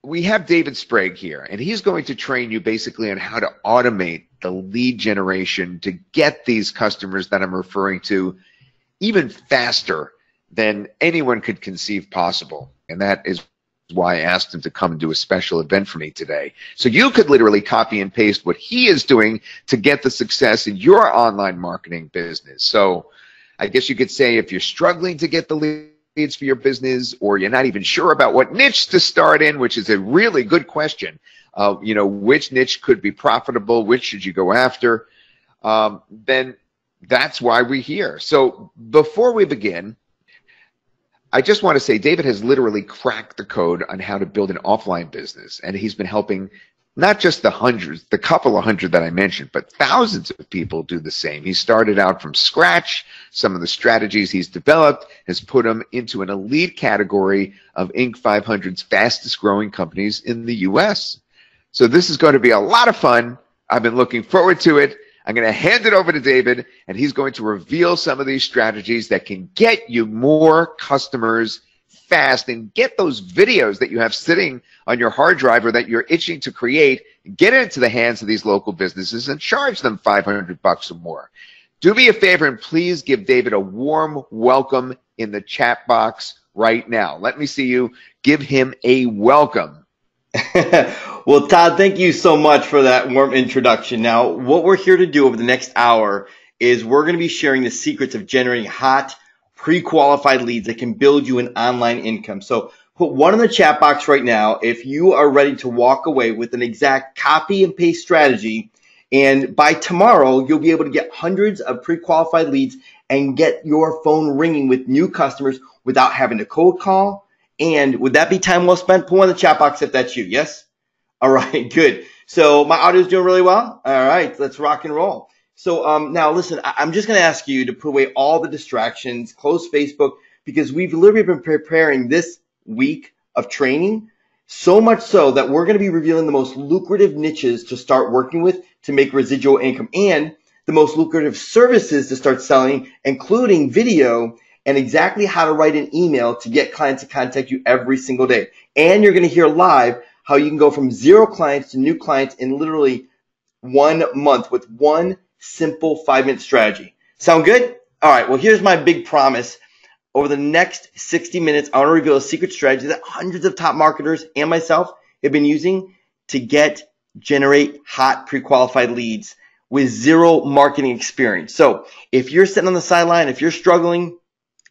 we have David Sprague here, and he's going to train you basically on how to automate the lead generation to get these customers that I'm referring to even faster than anyone could conceive possible. And that is why I asked him to come and do a special event for me today. So you could literally copy and paste what he is doing to get the success in your online marketing business. So I guess you could say if you're struggling to get the leads for your business, or you're not even sure about what niche to start in, which is a really good question. You know, which niche could be profitable, which should you go after, then that's why we're here. So before we begin, I just want to say David has literally cracked the code on how to build an offline business, and he's been helping not just the hundreds, the couple of hundred that I mentioned, but thousands of people do the same. He started out from scratch. Some of the strategies he's developed has put him into an elite category of Inc. 500's fastest growing companies in the US. So this is going to be a lot of fun. I've been looking forward to it. I'm going to hand it over to David, and he's going to reveal some of these strategies that can get you more customers fast, and get those videos that you have sitting on your hard drive or that you're itching to create, get it into the hands of these local businesses and charge them $500 or more. Do me a favor and please give David a warm welcome in the chat box right now. Let me see you give him a welcome. Well, Todd, thank you so much for that warm introduction. Now, what we're here to do over the next hour is we're going to be sharing the secrets of generating hot, pre-qualified leads that can build you an online income. So put one in the chat box right now if you are ready to walk away with an exact copy and paste strategy. And by tomorrow, you'll be able to get hundreds of pre-qualified leads and get your phone ringing with new customers without having to cold call. And would that be time well spent? Put one in the chat box if that's you. Yes? All right, good. So my audio is doing really well. All right, let's rock and roll. So now listen, I'm just going to ask you to put away all the distractions, close Facebook, because we've literally been preparing this week of training, so much so that we're going to be revealing the most lucrative niches to start working with to make residual income, and the most lucrative services to start selling, including video and exactly how to write an email to get clients to contact you every single day. And you're going to hear live how you can go from 0 clients to new clients in literally 1 month with one simple 5-minute strategy. Sound good? All right, well, here's my big promise. Over the next 60 minutes, I want to reveal a secret strategy that hundreds of top marketers and myself have been using to generate hot pre-qualified leads with 0 marketing experience. So if you're sitting on the sideline, if you're struggling,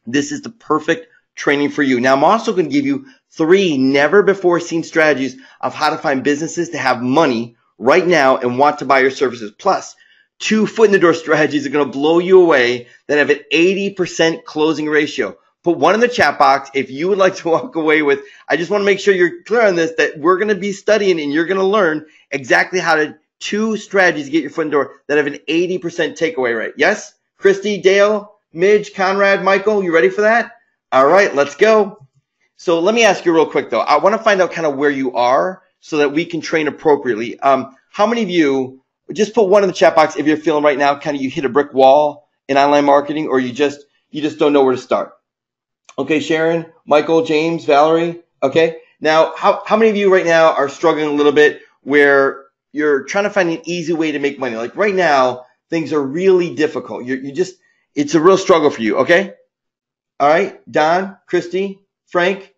this is the perfect training for you. Now, I'm also going to give you 3 never before seen strategies of how to find businesses to have money right now and want to buy your services. Plus, 2 foot in the door strategies are going to blow you away that have an 80% closing ratio. Put one in the chat box if you would like to walk away with. I just want to make sure you're clear on this, that we're going to be studying and you're going to learn exactly how to 2 strategies to get your foot in the door that have an 80% takeaway rate. Yes? Christy, Dale, Midge, Conrad, Michael, you ready for that? All right, let's go. So let me ask you real quick though. I want to find out kind of where you are so that we can train appropriately. How many of you, just put one in the chat box if you're feeling right now kind of you hit a brick wall in online marketing, or you just don't know where to start. Okay, Sharon, Michael, James, Valerie. Okay. Now, how many of you right now are struggling a little bit where you're trying to find an easy way to make money? Like right now, things are really difficult. It's a real struggle for you. Okay. All right. Don, Christy, Frank.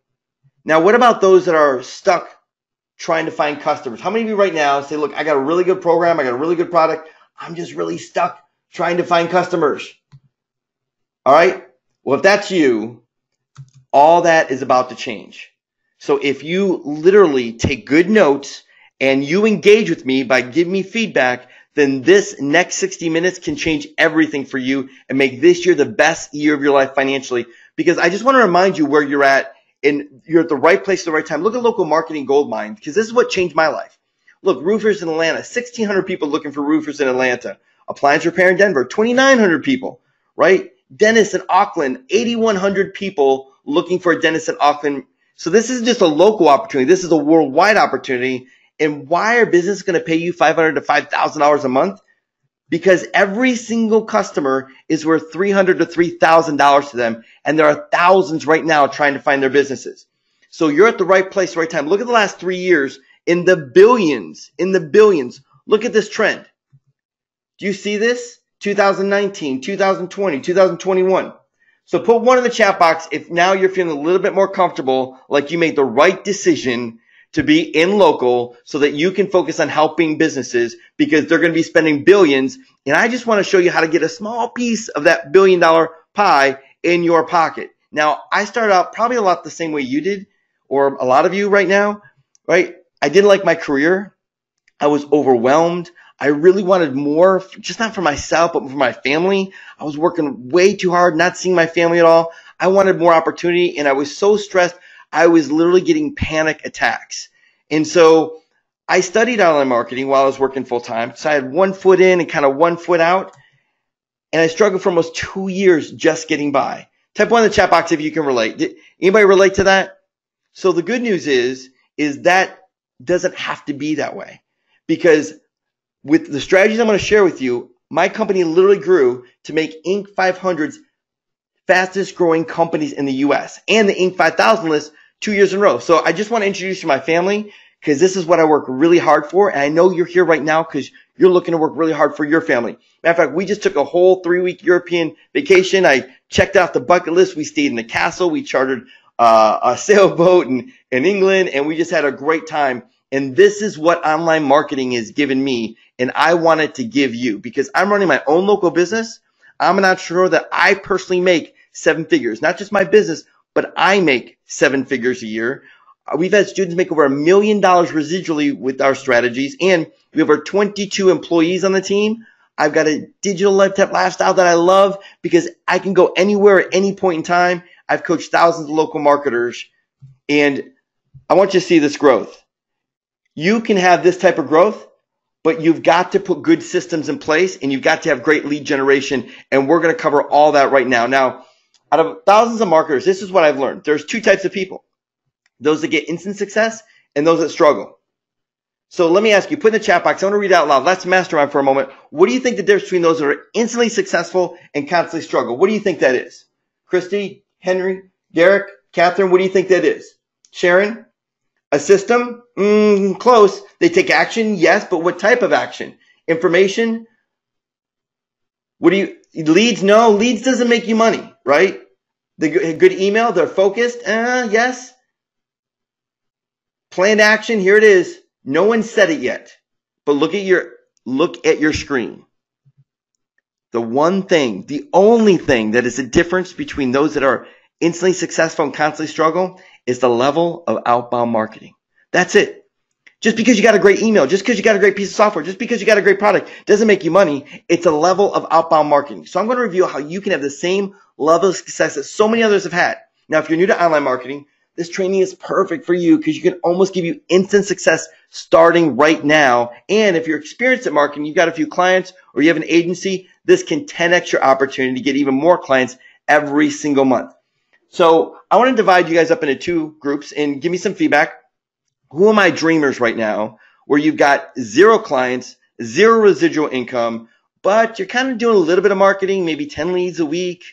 Now, what about those that are stuck trying to find customers? How many of you right now say, look, I got a really good program. I got a really good product. I'm just really stuck trying to find customers. All right. Well, if that's you, all that is about to change. So if you literally take good notes and you engage with me by giving me feedback, then this next 60 minutes can change everything for you and make this year the best year of your life financially. Because I just want to remind you where you're at, and you're at the right place at the right time. Look at local marketing gold mine, because this is what changed my life. Look, roofers in Atlanta, 1,600 people looking for roofers in Atlanta. Appliance repair in Denver, 2,900 people, right? Dentists in Auckland, 8,100 people looking for a dentist in Auckland. So this is just a local opportunity. This is a worldwide opportunity. And why are businesses going to pay you $500 to $5,000 a month? Because every single customer is worth $300 to $3,000 to them. And there are thousands right now trying to find their businesses. So you're at the right place, right time. Look at the last 3 years in the billions, Look at this trend. Do you see this? 2019, 2020, 2021. So put one in the chat box if now you're feeling a little bit more comfortable, like you made the right decision to be in local so that you can focus on helping businesses because they're going to be spending billions. And I just want to show you how to get a small piece of that $1 billion pie in your pocket. Now, I started out probably a lot the same way you did, or a lot of you right now, right? I didn't like my career. I was overwhelmed. I really wanted more, just not for myself, but for my family. I was working way too hard, not seeing my family at all. I wanted more opportunity, and I was so stressed, I was literally getting panic attacks. And so I studied online marketing while I was working full time. So I had 1 foot in and kind of 1 foot out. And I struggled for almost 2 years just getting by. Type 1 in the chat box if you can relate. Did anybody relate to that? So the good news is that doesn't have to be that way. Because with the strategies I'm going to share with you, my company literally grew to make Inc. 500's fastest growing companies in the US and the Inc. 5000 list 2 years in a row. So I just want to introduce you to my family because this is what I work really hard for. And I know you're here right now because you're looking to work really hard for your family. Matter of fact, we just took a whole 3-week European vacation. I checked out the bucket list. We stayed in the castle. We chartered a sailboat in England, and we just had a great time. And this is what online marketing has given me, and I wanted to give you because I'm running my own local business. I'm an entrepreneur that I personally make 7 figures, not just my business, but I make 7 figures a year. We've had students make over $1 million residually with our strategies, and we have over 22 employees on the team. I've got a digital lifestyle that I love because I can go anywhere at any point in time. I've coached thousands of local marketers, and I want you to see this growth. You can have this type of growth, but you've got to put good systems in place, and you've got to have great lead generation, and we're going to cover all that right now. Now, out of thousands of marketers, this is what I've learned. There's 2 types of people, those that get instant success and those that struggle. So let me ask you, put in the chat box, I want to read it out loud. Let's mastermind for a moment. What do you think the difference between those that are instantly successful and constantly struggle? What do you think that is? Christy, Henry, Derek, Catherine, what do you think that is? Sharon? A system? Close. They take action? Yes, but what type of action? Information? Leads? No, leads doesn't make you money, right? The good email, they're focused? Yes. Planned action, here it is. No one said it yet, but look at your screen. The one thing, the only thing that is the difference between those that are instantly successful and constantly struggle is the level of outbound marketing. That's it. Just because you got a great email, just because you got a great piece of software, just because you got a great product doesn't make you money. It's a level of outbound marketing. So I'm going to review how you can have the same level of success that so many others have had. Now, if you're new to online marketing, this training is perfect for you because you can almost give you instant success starting right now. And if you're experienced at marketing, you've got a few clients or you have an agency, this can 10x your opportunity to get even more clients every single month. So I want to divide you guys up into 2 groups and give me some feedback. Who are my dreamers right now where you've got 0 clients, 0 residual income, but you're kind of doing a little bit of marketing, maybe 10 leads a week.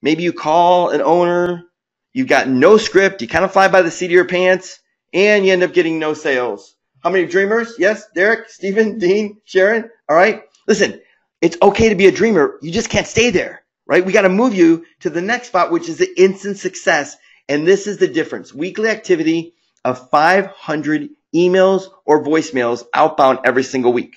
Maybe you call an owner. You've got no script. You kind of fly by the seat of your pants, and you end up getting no sales. How many dreamers? Yes, Derek, Stephen, Dean, Sharon. All right. Listen, it's okay to be a dreamer. You just can't stay there, right? We got to move you to the next spot, which is the instant success. And this is the difference. Weekly activity of 500 emails or voicemails outbound every single week.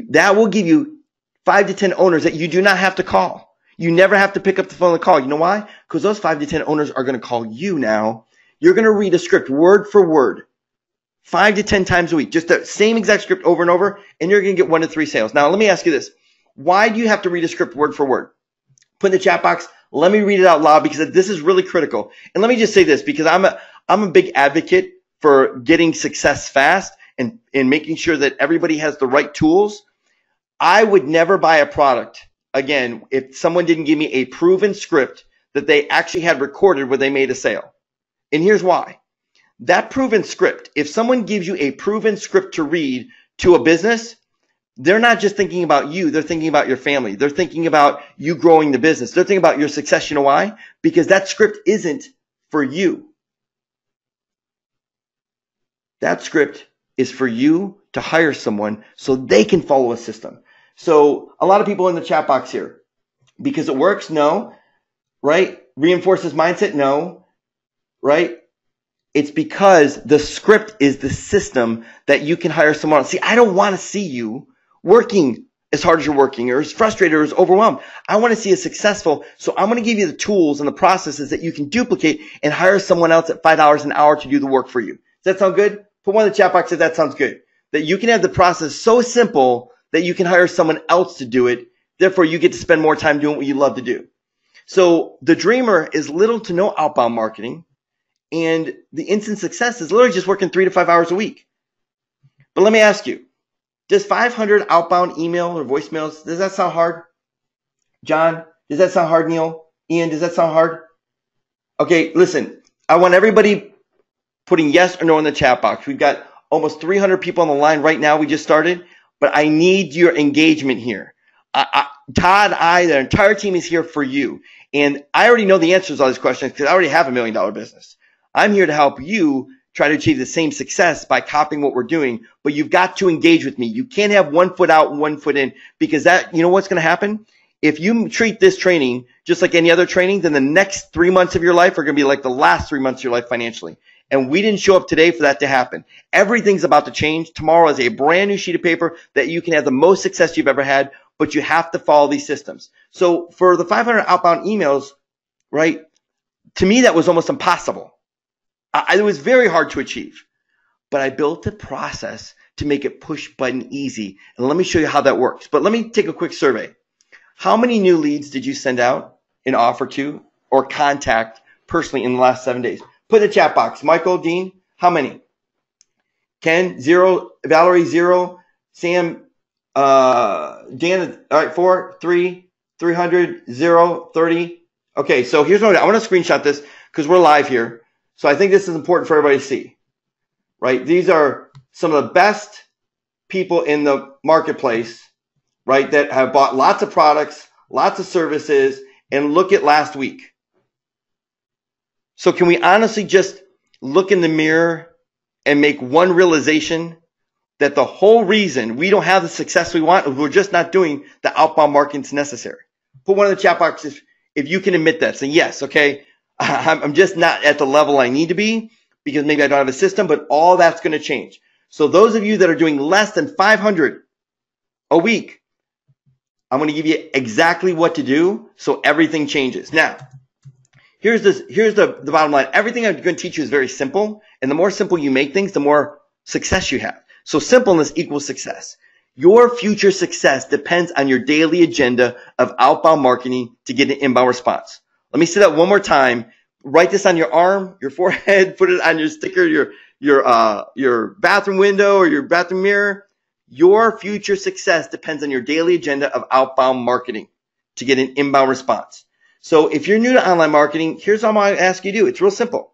That will give you 5 to 10 owners that you do not have to call. You never have to pick up the phone and call. You know why? Because those 5 to 10 owners are going to call you now. You're going to read a script word for word 5 to 10 times a week. Just the same exact script over and over, and you're going to get 1 to 3 sales. Now, let me ask you this. Why do you have to read a script word for word? Put in the chat box. Let me read it out loud because this is really critical. And let me just say this because I'm a big advocate for getting success fast and making sure that everybody has the right tools. I would never buy a product again if someone didn't give me a proven script that they actually had recorded where they made a sale. And here's why. That proven script, if someone gives you a proven script to read to a business, they're not just thinking about you, they're thinking about your family. They're thinking about you growing the business. They're thinking about your success. You know why? Because that script isn't for you. That script is for you to hire someone so they can follow a system. So a lot of people in the chat box here, because it works? No. Right? Reinforces mindset? No. Right? It's because the script is the system that you can hire someone else. See, I don't want to see you working as hard as you're working or as frustrated or as overwhelmed. I want to see you successful. So I'm going to give you the tools and the processes that you can duplicate and hire someone else at $5 an hour to do the work for you. Does that sound good? Put one in the chat box if that sounds good. That you can have the process so simple that you can hire someone else to do it. Therefore, you get to spend more time doing what you love to do. So the dreamer is little to no outbound marketing. And the instant success is literally just working 3 to 5 hours a week. But let me ask you, does 500 outbound email or voicemails, does that sound hard? John, does that sound hard, Neil? Ian, does that sound hard? Okay, listen, I want everybody putting yes or no in the chat box. We've got almost 300 people on the line right now. We just started, but I need your engagement here. Todd, the entire team is here for you. And I already know the answers to all these questions because I already have $1 million business. I'm here to help you try to achieve the same success by copying what we're doing, but you've got to engage with me. You can't have 1 foot out and 1 foot in, because that, you know what's going to happen? If you treat this training just like any other training, then the next 3 months of your life are going to be like the last 3 months of your life financially. And we didn't show up today for that to happen. Everything's about to change. Tomorrow is a brand new sheet of paper that you can have the most success you've ever had, but you have to follow these systems. So for the 500 outbound emails, right, to me that was almost impossible. It was very hard to achieve, but I built a process to make it push button easy. And let me show you how that works. But let me take a quick survey. How many new leads did you send out an offer to or contact personally in the last 7 days? Put in the chat box. Michael, Dean, how many? Ken, 0. Valerie, 0. Sam, Dan, all right, 4, 3, 300, 0, 30. Okay, so here's what I want to screenshot this because we're live here. So I think this is important for everybody to see, right? These are some of the best people in the marketplace, right, that have bought lots of products, lots of services, and look at last week. So can we honestly just look in the mirror and make one realization that the whole reason we don't have the success we want is we're just not doing the outbound marketing that's necessary? Put one in the chat box if you can admit that. Say yes, okay. I'm just not at the level I need to be because maybe I don't have a system, but all that's going to change. So those of you that are doing less than 500 a week, I'm going to give you exactly what to do so everything changes. Now, here's the bottom line. Everything I'm going to teach you is very simple, and the more simple you make things, the more success you have. So simpleness equals success. Your future success depends on your daily agenda of outbound marketing to get an inbound response. Let me say that one more time. Write this on your arm, your forehead, put it on your sticker, your bathroom window or your bathroom mirror. Your future success depends on your daily agenda of outbound marketing to get an inbound response. So if you're new to online marketing, here's all I ask you to do. It's real simple.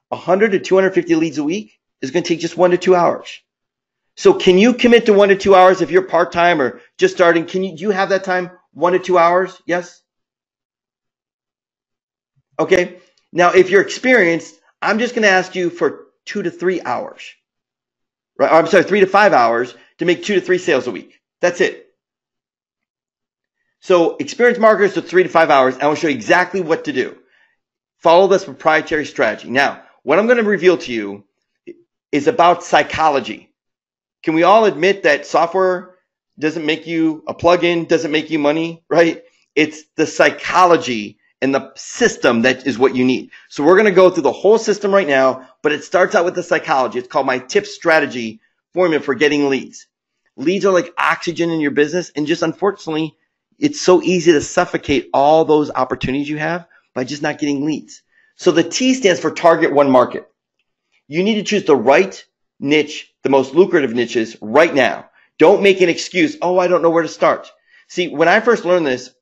100 to 250 leads a week is going to take just 1 to 2 hours. So can you commit to 1 to 2 hours if you're part-time or just starting? Do you have that time? 1 to 2 hours? Yes? Okay. Now, if you're experienced, I'm just going to ask you for 2 to 3 hours, right? I'm sorry, 3 to 5 hours to make 2 to 3 sales a week. That's it. So experienced marketers to 3 to 5 hours. I will show you exactly what to do. Follow this proprietary strategy. Now, what I'm going to reveal to you is about psychology. Can we all admit that software doesn't make you a plugin, doesn't make you money, right? It's the psychology and the system that is what you need. So we're going to go through the whole system right now, but it starts out with the psychology. It's called my tip strategy formula for getting leads. Leads are like oxygen in your business, and just unfortunately, it's so easy to suffocate all those opportunities you have by just not getting leads. So the T stands for target one market. You need to choose the right niche, the most lucrative niches right now. Don't make an excuse. Oh, I don't know where to start. See, when I first learned this,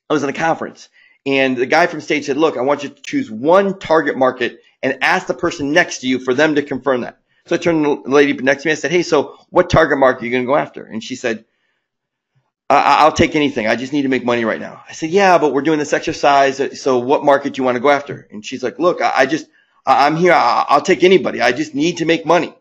I was in a conference. And the guy from stage said, look, I want you to choose one target market and ask the person next to you for them to confirm that. So I turned to the lady next to me. I said, hey, so what target market are you going to go after? And she said, I'll take anything. I just need to make money right now. I said, yeah, but we're doing this exercise. So what market do you want to go after? And she's like, look, I'm here. I'll take anybody. I just need to make money.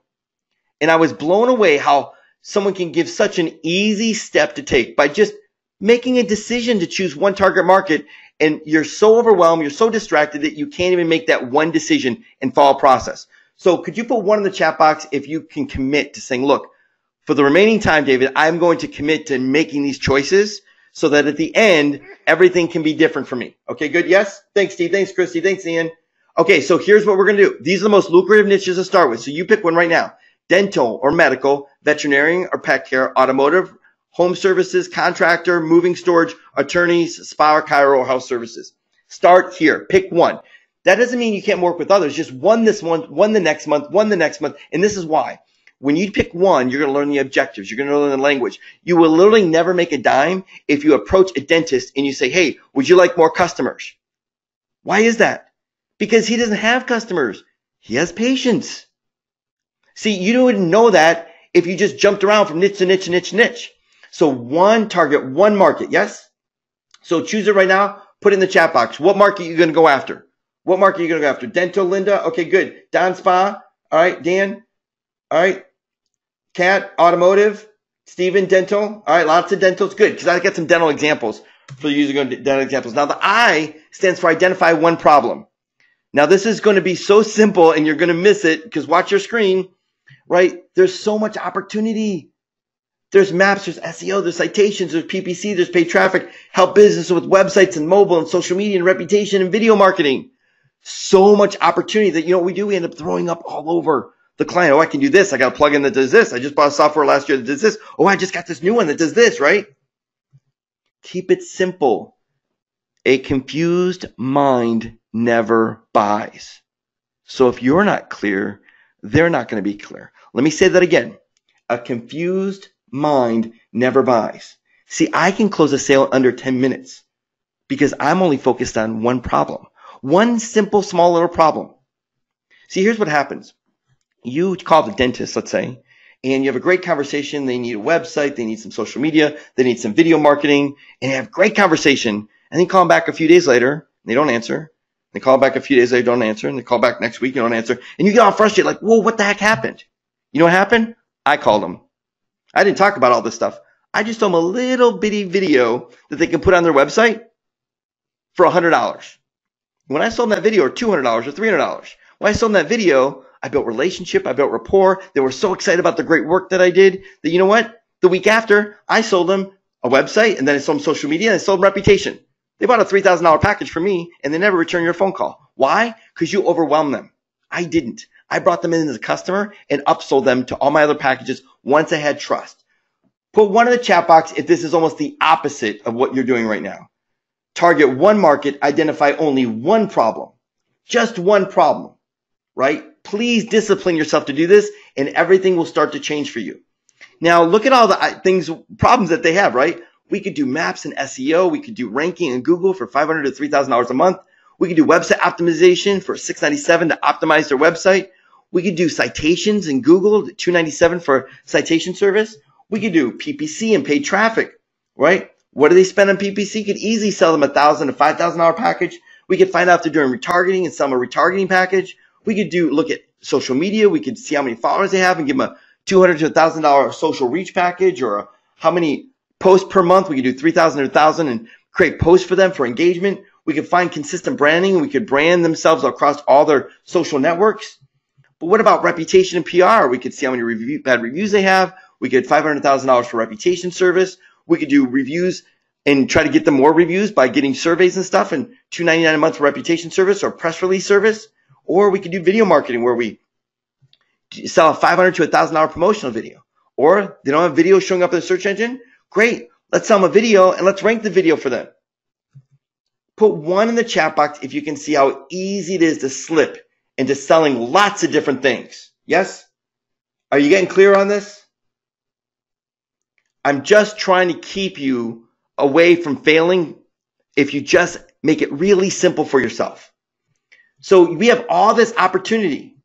And I was blown away how someone can give such an easy step to take by just making a decision to choose one target market. And you're so overwhelmed, you're so distracted that you can't even make that one decision and follow a process. So could you put one in the chat box if you can commit to saying, look, for the remaining time, David, I'm going to commit to making these choices so that at the end, everything can be different for me. Okay, good. Yes. Thanks, Steve. Thanks, Christy. Thanks, Ian. Okay, so here's what we're going to do. These are the most lucrative niches to start with. So you pick one right now. Dental or medical, veterinarian or pet care, automotive, home services, contractor, moving storage, attorneys, spa or chiro or house services. Start here. Pick one. That doesn't mean you can't work with others. Just one this month, one the next month, one the next month. And this is why. When you pick one, you're going to learn the objectives. You're going to learn the language. You will literally never make a dime if you approach a dentist and you say, hey, would you like more customers? Why is that? Because he doesn't have customers. He has patients. See, you wouldn't know that if you just jumped around from niche to niche to niche to niche. So one target, one market. Yes? So choose it right now. Put it in the chat box. What market are you going to go after? What market are you going to go after? Dental, Linda? Okay, good. Don Spa? All right, Dan? All right. Cat, automotive, Steven, dental. All right, lots of dentals. Good, because I got some dental examples for using dental examples. Now, the I stands for identify one problem. Now, this is going to be so simple, and you're going to miss it because watch your screen, right? There's so much opportunity. There's maps, there's SEO, there's citations, there's PPC, there's paid traffic, help business with websites and mobile and social media and reputation and video marketing. So much opportunity that, you know what we do? We end up throwing up all over the client. Oh, I can do this. I got a plugin that does this. I just bought software last year that does this. Oh, I just got this new one that does this, right? Keep it simple. A confused mind never buys. So if you're not clear, they're not going to be clear. Let me say that again. A confused mind never buys. See, I can close a sale under 10 minutes because I'm only focused on one problem. One simple, small little problem. See, here's what happens. You call the dentist, let's say, and you have a great conversation. They need a website. They need some social media. They need some video marketing. And you have a great conversation. And then call them back a few days later. And they don't answer. They call back a few days later, don't answer. And they call back next week, you don't answer. And you get all frustrated, like, whoa, what the heck happened? You know what happened? I called them. I didn't talk about all this stuff. I just told them a little bitty video that they can put on their website for $100. When I sold them that video, or $200 or $300. When I sold them that video, I built relationship. I built rapport. They were so excited about the great work that I did that, you know what? The week after, I sold them a website, and then I sold them social media, and I sold them reputation. They bought a $3,000 package from me, and they never returned your phone call. Why? Because you overwhelmed them. I didn't. I brought them in as a customer and upsold them to all my other packages once I had trust. Put one in the chat box if this is almost the opposite of what you're doing right now. Target one market, identify only one problem. Just one problem, right? Please discipline yourself to do this, and everything will start to change for you. Now, look at all the problems that they have, right? We could do maps and SEO. We could do ranking in Google for $500 to $3,000 a month. We could do website optimization for $697 to optimize their website. We could do citations in Google, $297 for citation service. We could do PPC and paid traffic, right? What do they spend on PPC? Could easily sell them a $1,000 to $5,000 package. We could find out if they're doing retargeting and sell them a retargeting package. We could look at social media. We could see how many followers they have and give them a $200 to $1,000 social reach package, or how many posts per month. We could do 3,000 or 1,000 and create posts for them for engagement. We could find consistent branding. We could brand themselves across all their social networks. But what about reputation and PR? We could see how many bad reviews they have. We could $500,000 for reputation service. We could do reviews and try to get them more reviews by getting surveys and stuff, and $299 a month for reputation service or press release service. Or we could do video marketing where we sell a $500 to $1,000 promotional video. Or they don't have video showing up in the search engine. Great. Let's sell them a video and let's rank the video for them. Put one in the chat box if you can see how easy it is to slip into selling lots of different things. Yes? Are you getting clear on this? I'm just trying to keep you away from failing if you just make it really simple for yourself. So we have all this opportunity.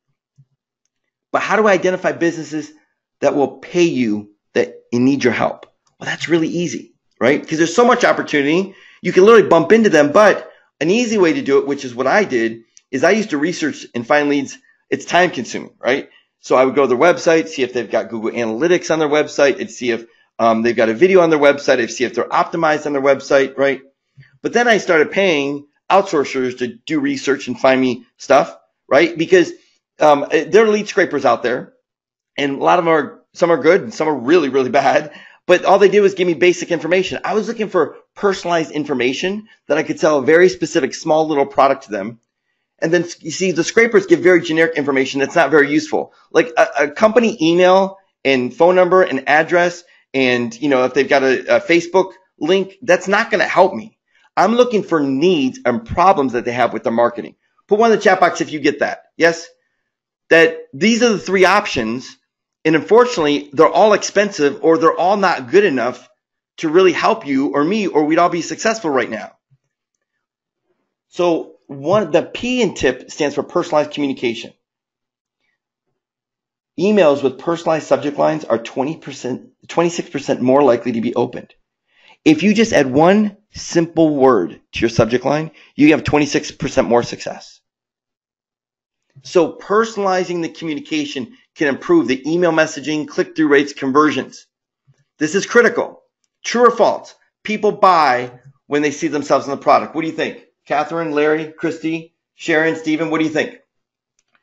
But how do I identify businesses that will pay you that need your help? Well, that's really easy, right? Because there's so much opportunity. You can literally bump into them. But an easy way to do it, which is what I did, is I used to research and find leads. It's time consuming, right? So I would go to their website, see if they've got Google Analytics on their website, and see if they've got a video on their website, and see if they're optimized on their website, right? But then I started paying outsourcers to do research and find me stuff, right? Because there are lead scrapers out there, and a lot of them are, some are good and some are really, really bad. But all they did was give me basic information. I was looking for personalized information that I could sell a very specific small little product to them. And then you see the scrapers give very generic information that's not very useful. Like a company email and phone number and address, and if they've got a Facebook link, that's not going to help me. I'm looking for needs and problems that they have with their marketing. Put one in the chat box if you get that. Yes? That these are the three options, and unfortunately, they're all expensive or they're all not good enough to really help you or me, or we'd all be successful right now. So the P in TIP stands for personalized communication. Emails with personalized subject lines are 26% more likely to be opened. If you just add one simple word to your subject line, you have 26% more success. So personalizing the communication can improve the email messaging, click-through rates, conversions. This is critical. True or false? People buy when they see themselves in the product. What do you think? Catherine, Larry, Christy, Sharon, Stephen, what do you think?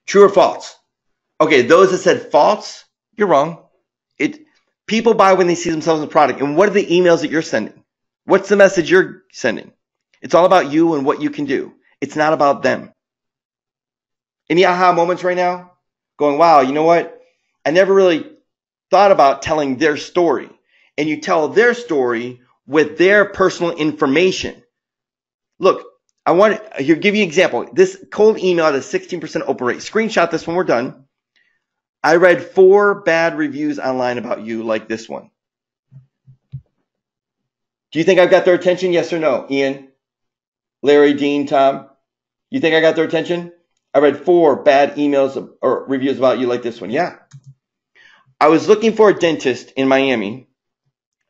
True or false? Okay, those that said false, you're wrong. People buy when they see themselves in the product. And what are the emails that you're sending? What's the message you're sending? It's all about you and what you can do. It's not about them. Any aha moments right now? Going, wow, you know what? I never really thought about telling their story. And you tell their story with their personal information. Look, I want to give you an example. This cold email had a 16% open rate. Screenshot this when we're done. I read 4 bad reviews online about you like this one. Do you think I've got their attention? Yes or no? Ian, Larry, Dean, Tom? You think I got their attention? I read 4 bad emails or reviews about you like this one. Yeah. I was looking for a dentist in Miami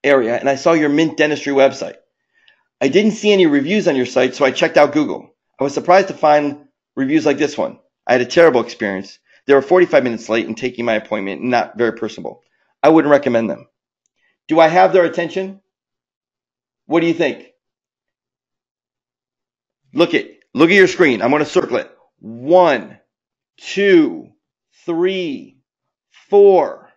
area, and I saw your Mint Dentistry website. I didn't see any reviews on your site, so I checked out Google. I was surprised to find reviews like this one. I had a terrible experience. They were 45 minutes late in taking my appointment and not very personable. I wouldn't recommend them. Do I have their attention? What do you think? Look at your screen. I'm going to circle it. 1, 2, 3, 4,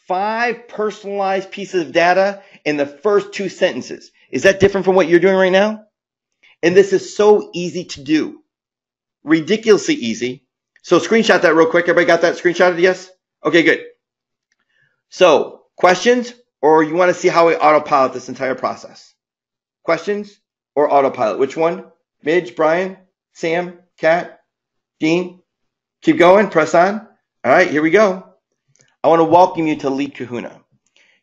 5 personalized pieces of data in the first 2 sentences. Is that different from what you're doing right now? And this is so easy to do. Ridiculously easy. So screenshot that real quick. Everybody got that screenshotted? Yes? Okay, good. So questions, or you want to see how we autopilot this entire process? Questions or autopilot? Which one? Midge, Brian, Sam, Kat, Dean? Keep going. Press on. All right, here we go. I want to welcome you to Lead Kahuna,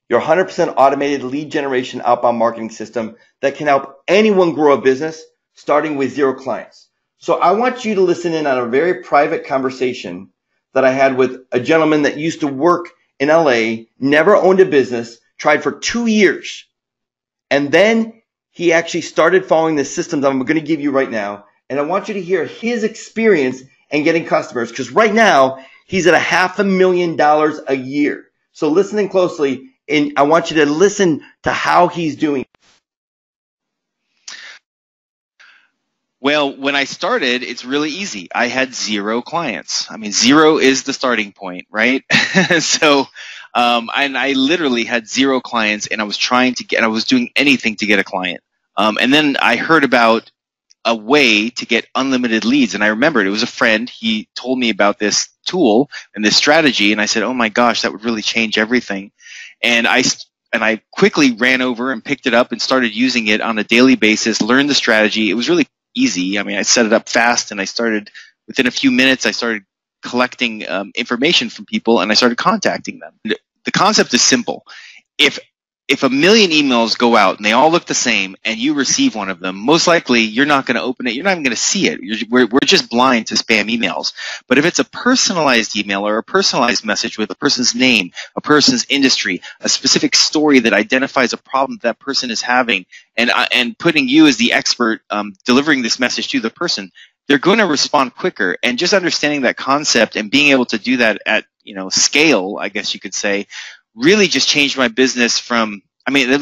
your 100% automated lead generation outbound marketing system that can help anyone grow a business starting with 0 clients. So I want you to listen in on a very private conversation that I had with a gentleman that used to work in LA, never owned a business, tried for 2 years. And then he actually started following the system that I'm going to give you right now. And I want you to hear his experience in getting customers, because right now he's at $500,000 a year. So listening closely, and I want you to listen to how he's doing. Well, when I started, it's really easy. I had 0 clients. I mean, 0 is the starting point, right? So, and I literally had 0 clients, and I was doing anything to get a client. And then I heard about a way to get unlimited leads. And I remembered it was a friend. He told me about this tool and this strategy. And I said, oh my gosh, that would really change everything. And I quickly ran over and picked it up and started using it on a daily basis, learned the strategy. It was really easy. I mean, I set it up fast, and I started within a few minutes. I started collecting information from people, and I started contacting them. The concept is simple. If a million emails go out and they all look the same, and you receive one of them, most likely you're not going to open it. You're not even going to see it. We're just blind to spam emails. But if it's a personalized email or a personalized message with a person's name, a person's industry, a specific story that identifies a problem that person is having, and putting you as the expert delivering this message to the person, they're going to respond quicker. And just understanding that concept and being able to do that at scale, I guess you could say, really just changed my business from, it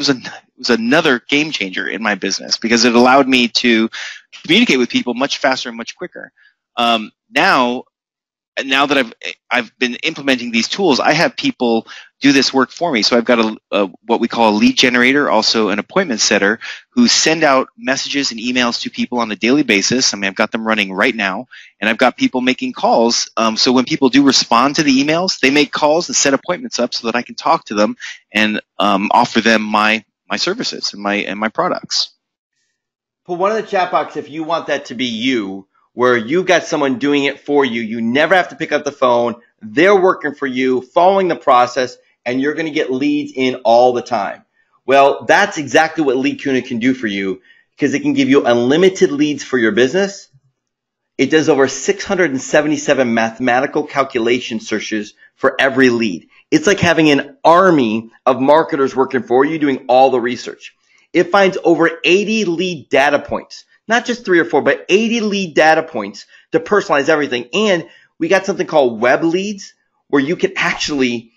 was another game changer in my business because it allowed me to communicate with people much faster and much quicker. Now that I've been implementing these tools, I have people do this work for me. So I've got what we call a lead generator, also an appointment setter, who send out messages and emails to people on a daily basis. I've got them running right now, and I've got people making calls. So when people do respond to the emails, they make calls and set appointments up so that I can talk to them and offer them my services and my products. Put one in the chat box if you want that to be you, where you've got someone doing it for you. You never have to pick up the phone. They're working for you, following the process, and you're going to get leads in all the time. Well, that's exactly what Kahuna can do for you, because it can give you unlimited leads for your business. It does over 677 mathematical calculation searches for every lead. It's like having an army of marketers working for you doing all the research. It finds over 80 lead data points. Not just 3 or 4, but 80 lead data points to personalize everything. And we got something called web leads, where you can actually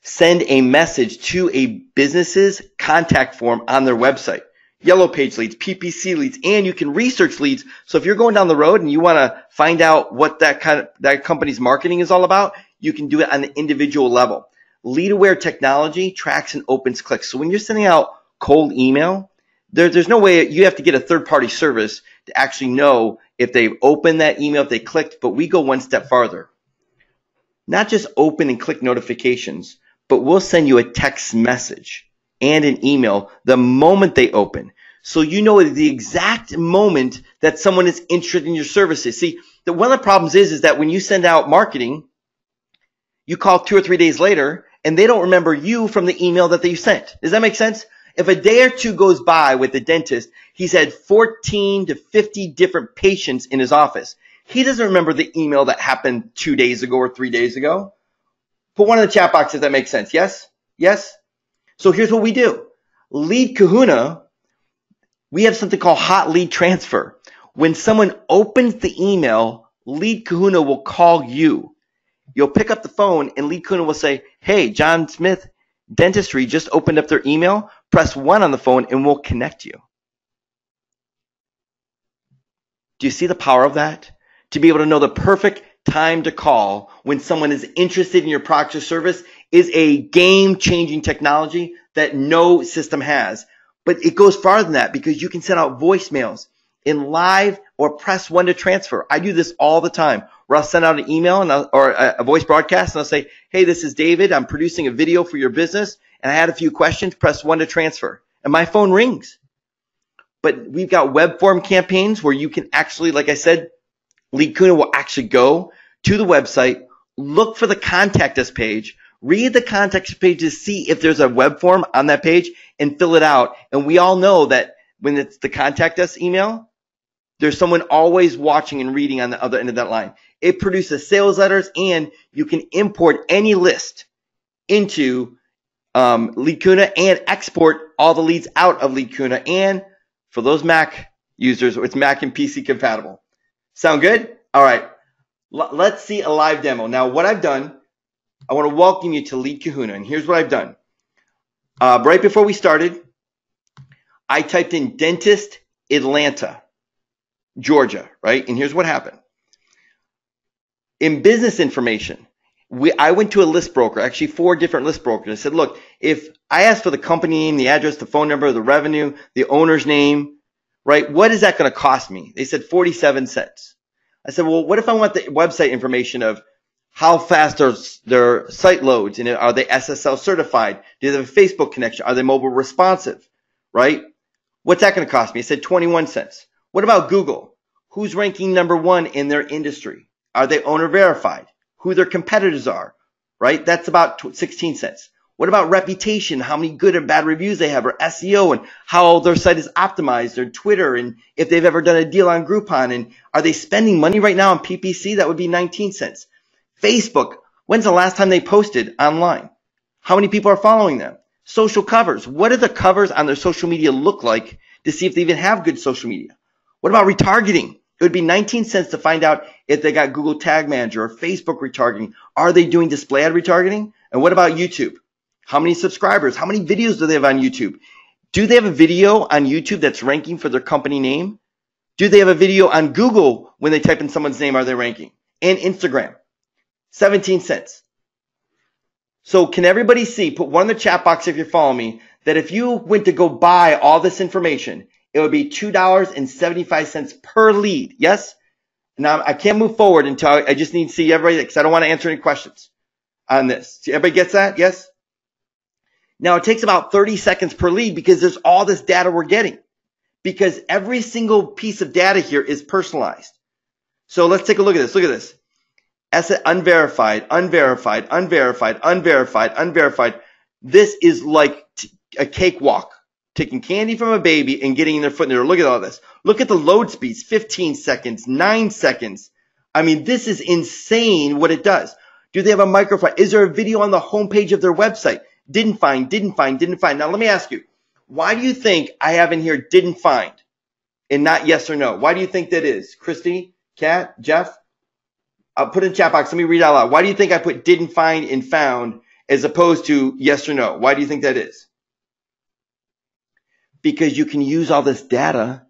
send a message to a business's contact form on their website. Yellow page leads, PPC leads, and you can research leads. So if you're going down the road and you want to find out what that company's marketing is all about, you can do it on the individual level. Lead-aware technology tracks and opens clicks. So when you're sending out cold email, there's no way you have to get a third-party service to actually know if they've opened that email, if they clicked, but we go one step farther. Not just open and click notifications, but we'll send you a text message and an email the moment they open. So you know the exact moment that someone is interested in your services. See, one of the problems is that when you send out marketing, you call 2 or 3 days later, and they don't remember you from the email that they sent. Does that make sense? If a day or two goes by with the dentist, he's had 14 to 50 different patients in his office. He doesn't remember the email that happened 2 days ago or 3 days ago. Put one in the chat box if that makes sense. Yes? Yes? So here's what we do. Kahuna, we have something called hot lead transfer. When someone opens the email, Kahuna will call you. You'll pick up the phone and Kahuna will say, hey, John Smith Dentistry just opened up their email. Press 1 on the phone and we'll connect you. Do you see the power of that? To be able to know the perfect time to call when someone is interested in your product or service is a game-changing technology that no system has. But it goes farther than that, because you can send out voicemails in live or press 1 to transfer. I do this all the time, where I'll send out an email or a voice broadcast, and I'll say, hey, this is David. I'm producing a video for your business, and I had a few questions. Press 1 to transfer. And my phone rings. But we've got web form campaigns where you can actually, like I said, Kahuna will actually go to the website, look for the contact us page, read the contact us page to see if there's a web form on that page, and fill it out. And we all know that when it's the contact us email, there's someone always watching and reading on the other end of that line. It produces sales letters, and you can import any list into Kahuna and export all the leads out of Kahuna. And for those Mac users, it's Mac and PC compatible. Sound good? All right. Let's see a live demo. Now, what I've done, I want to welcome you to Kahuna, and here's what I've done. Right before we started, I typed in dentist Atlanta, Georgia, right? And here's what happened. In business information, I went to a list broker, actually 4 different list brokers. I said, look, if I ask for the company name, the address, the phone number, the revenue, the owner's name, right, what is that going to cost me? They said 47 cents. I said, well, what if I want the website information of how fast their site loads, and are they SSL certified? Do they have a Facebook connection? Are they mobile responsive, right? What's that going to cost me? I said 21 cents. What about Google? Who's ranking #1 in their industry? Are they owner verified? Who their competitors are, right? That's about 16 cents. What about reputation? How many good and bad reviews they have, or SEO, and how their site is optimized, or Twitter, and if they've ever done a deal on Groupon, and are they spending money right now on PPC? That would be 19 cents. Facebook, when's the last time they posted online? How many people are following them? Social covers, what do the covers on their social media look like to see if they even have good social media? What about retargeting? It would be 19 cents to find out if they got Google Tag Manager or Facebook retargeting Are they doing display ad retargeting? And what about YouTube? How many subscribers? How many videos do they have on YouTube? Do they have a video on YouTube that's ranking for their company name? Do they have a video on Google when they type in someone's name? Are they ranking? And Instagram, 17 cents. So can everybody see, put one in the chat box if you're following me, that if you went to go buy all this information, it would be $2.75 per lead. Yes? Now, I can't move forward until I just need to see everybody, because I don't want to answer any questions on this. See, everybody gets that? Yes? Now, it takes about 30 seconds per lead because there's all this data we're getting. Because every single piece of data here is personalized. So let's take a look at this. Look at this. Asset unverified, unverified, unverified, unverified, unverified. This is like a cakewalk. Taking candy from a baby and getting their foot in there. Look at all this. Look at the load speeds, 15 seconds, 9 seconds. I mean, this is insane what it does. Do they have a microphone? Is there a video on the homepage of their website? Didn't find, didn't find, didn't find. Now, let me ask you, why do you think I have in here didn't find and not yes or no? Why do you think that is? Christy, Kat, Jeff? I'll put it in the chat box. Let me read out loud. Why do you think I put didn't find and found as opposed to yes or no? Why do you think that is? Because you can use all this data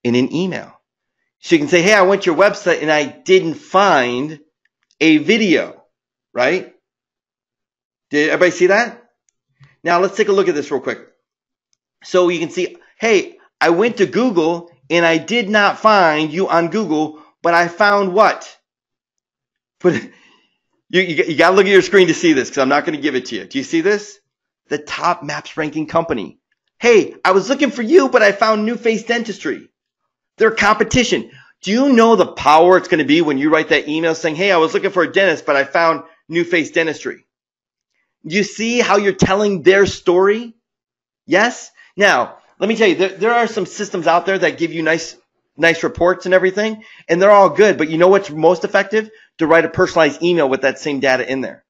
in an email. So you can say, hey, I went to your website and I didn't find a video, right? Did everybody see that? Now let's take a look at this real quick. So you can see, hey, I went to Google and I did not find you on Google, but I found what? But you got to look at your screen to see this because I'm not going to give it to you. Do you see this? The top maps ranking company. Hey, I was looking for you, but I found New Face Dentistry. Their competition. Do you know the power it's going to be when you write that email saying, hey, I was looking for a dentist, but I found New Face Dentistry? Do you see how you're telling their story? Yes? Now, let me tell you, there are some systems out there that give you nice reports and everything, and they're all good. But you know what's most effective? To write a personalized email with that same data in there.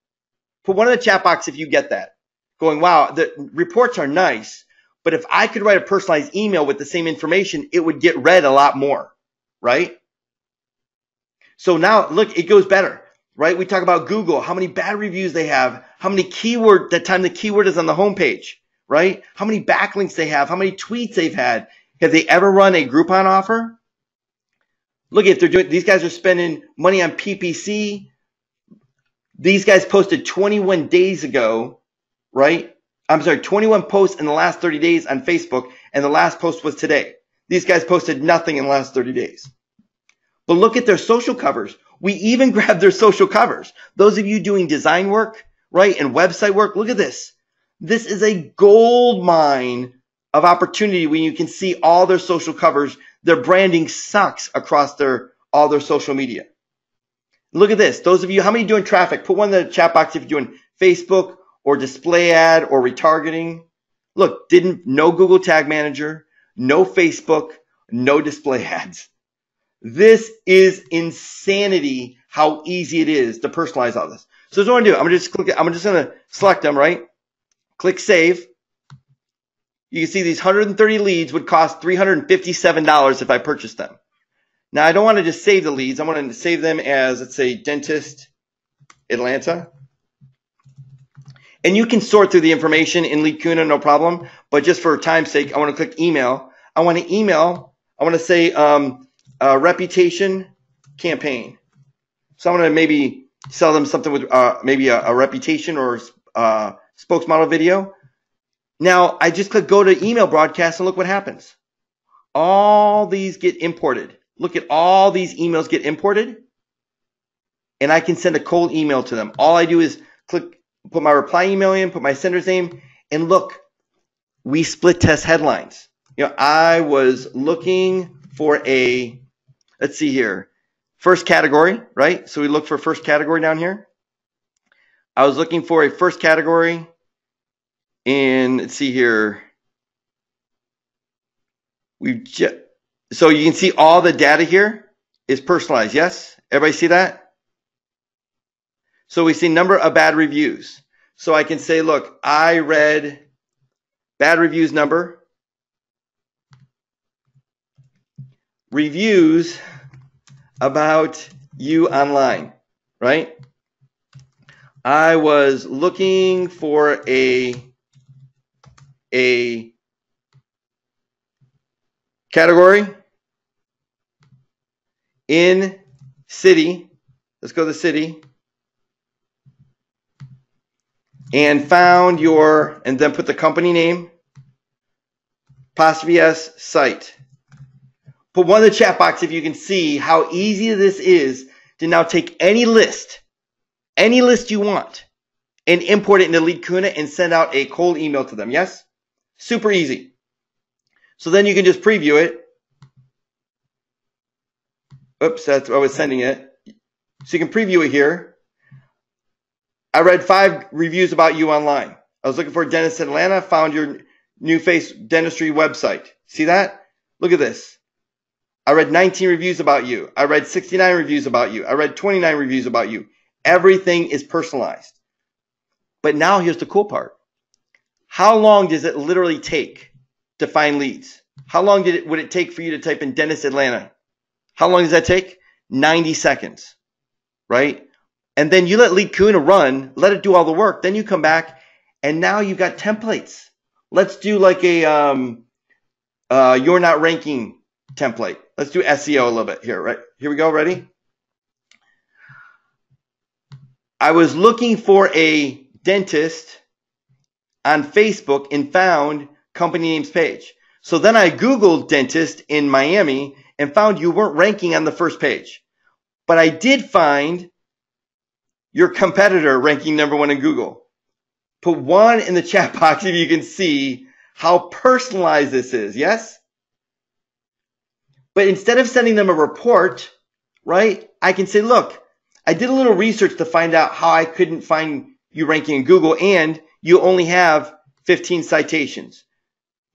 Put one in the chat box if you get that. Going, wow, the reports are nice, but if I could write a personalized email with the same information, it would get read a lot more, right? So now, look, it goes better, right? We talk about Google, how many bad reviews they have, how many keyword, that time the keyword is on the homepage, right? How many backlinks they have, how many tweets they've had. Have they ever run a Groupon offer? Look, if they're doing, these guys are spending money on PPC. These guys posted 21 days ago, right? I'm sorry, 21 posts in the last 30 days on Facebook, and the last post was today. These guys posted nothing in the last 30 days. But look at their social covers. We even grabbed their social covers. Those of you doing design work, right, and website work, look at this. This is a gold mine of opportunity when you can see all their social covers. Their branding sucks across all their social media. Look at this. Those of you, how many doing traffic? Put one in the chat box if you're doing Facebook or display ad or retargeting. Look, no Google Tag Manager, no Facebook, no display ads. This is insanity how easy it is to personalize all this. So what I'm going to do, I'm just going to select them, right? Click save. You can see these 130 leads would cost $357 if I purchased them. Now, I don't want to just save the leads. I want to save them as, let's say, Dentist Atlanta. And you can sort through the information in Kahuna, no problem. But just for time's sake, I want to click email. I want to say reputation campaign. So I want to maybe sell them something with maybe a reputation or spokesmodel video. Now, I just click go to email broadcast and look what happens. All these get imported. Look at all these emails get imported. And I can send a cold email to them. All I do is click, put my reply email in, put my sender's name, and look, we split test headlines. You know, I was looking for a, let's see here, first category, right? So we look for first category down here. I was looking for a first category. And let's see here. So you can see all the data here is personalized. Yes? Everybody see that? So we see number of bad reviews. So I can say, look, I read bad reviews number, reviews about you online, right? I was looking for a category in city. Let's go to the city. And found your, and then put the company name, apostrophe S, site. Put one in the chat box if you can see how easy this is to now take any list you want, and import it into Lead Kahuna and send out a cold email to them. Yes? Super easy. So then you can just preview it. Oops, that's I was sending it. So you can preview it here. I read 5 reviews about you online. I was looking for a dentist in Atlanta, found your new face dentistry website. See that? Look at this. I read 19 reviews about you. I read 69 reviews about you. I read 29 reviews about you. Everything is personalized. But now here's the cool part. How long does it literally take to find leads? How long would it take for you to type in dentist Atlanta? How long does that take? 90 seconds, right? And then you let Lead Kahuna run, let it do all the work. Then you come back, and now you've got templates. Let's do like a you're not ranking template. Let's do SEO a little bit here, right? Here we go. Ready? I was looking for a dentist on Facebook and found company names page. So then I Googled dentist in Miami and found you weren't ranking on the first page. But I did find your competitor ranking #1 in Google. Put 1 in the chat box if you can see how personalized this is, yes? But instead of sending them a report, right, I can say, look, I did a little research to find out how I couldn't find you ranking in Google, and you only have 15 citations.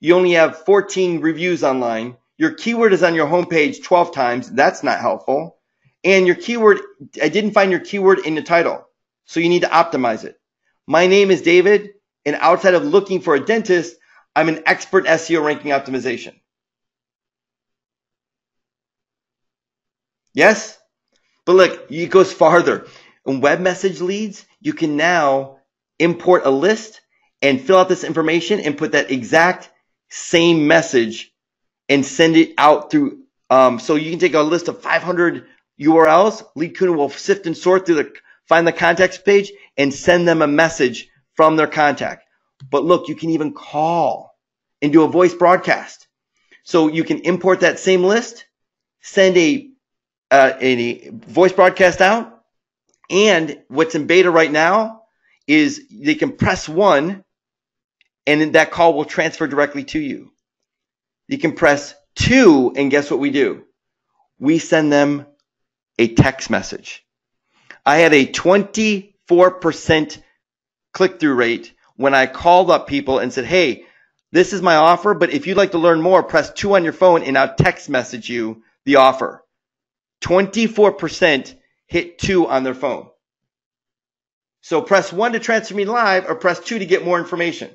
You only have 14 reviews online. Your keyword is on your homepage 12 times. That's not helpful. And your keyword, I didn't find your keyword in the title. So you need to optimize it. My name is David, and outside of looking for a dentist, I'm an expert SEO ranking optimization. Yes? But look, it goes farther. In web message leads, you can now import a list and fill out this information and put that exact same message and send it out through. So you can take a list of 500 URLs. Lead Kahuna will sift and sort through find the contacts page and send them a message from their contact. But look, you can even call and do a voice broadcast. So you can import that same list, send a voice broadcast out, and what's in beta right now is they can press 1 and then that call will transfer directly to you. You can press 2 and guess what we do? We send them a text message. I had a 24% click-through rate when I called up people and said, hey, this is my offer, but if you'd like to learn more, press 2 on your phone and I'll text message you the offer. 24% hit 2 on their phone. So press 1 to transfer me live or press 2 to get more information.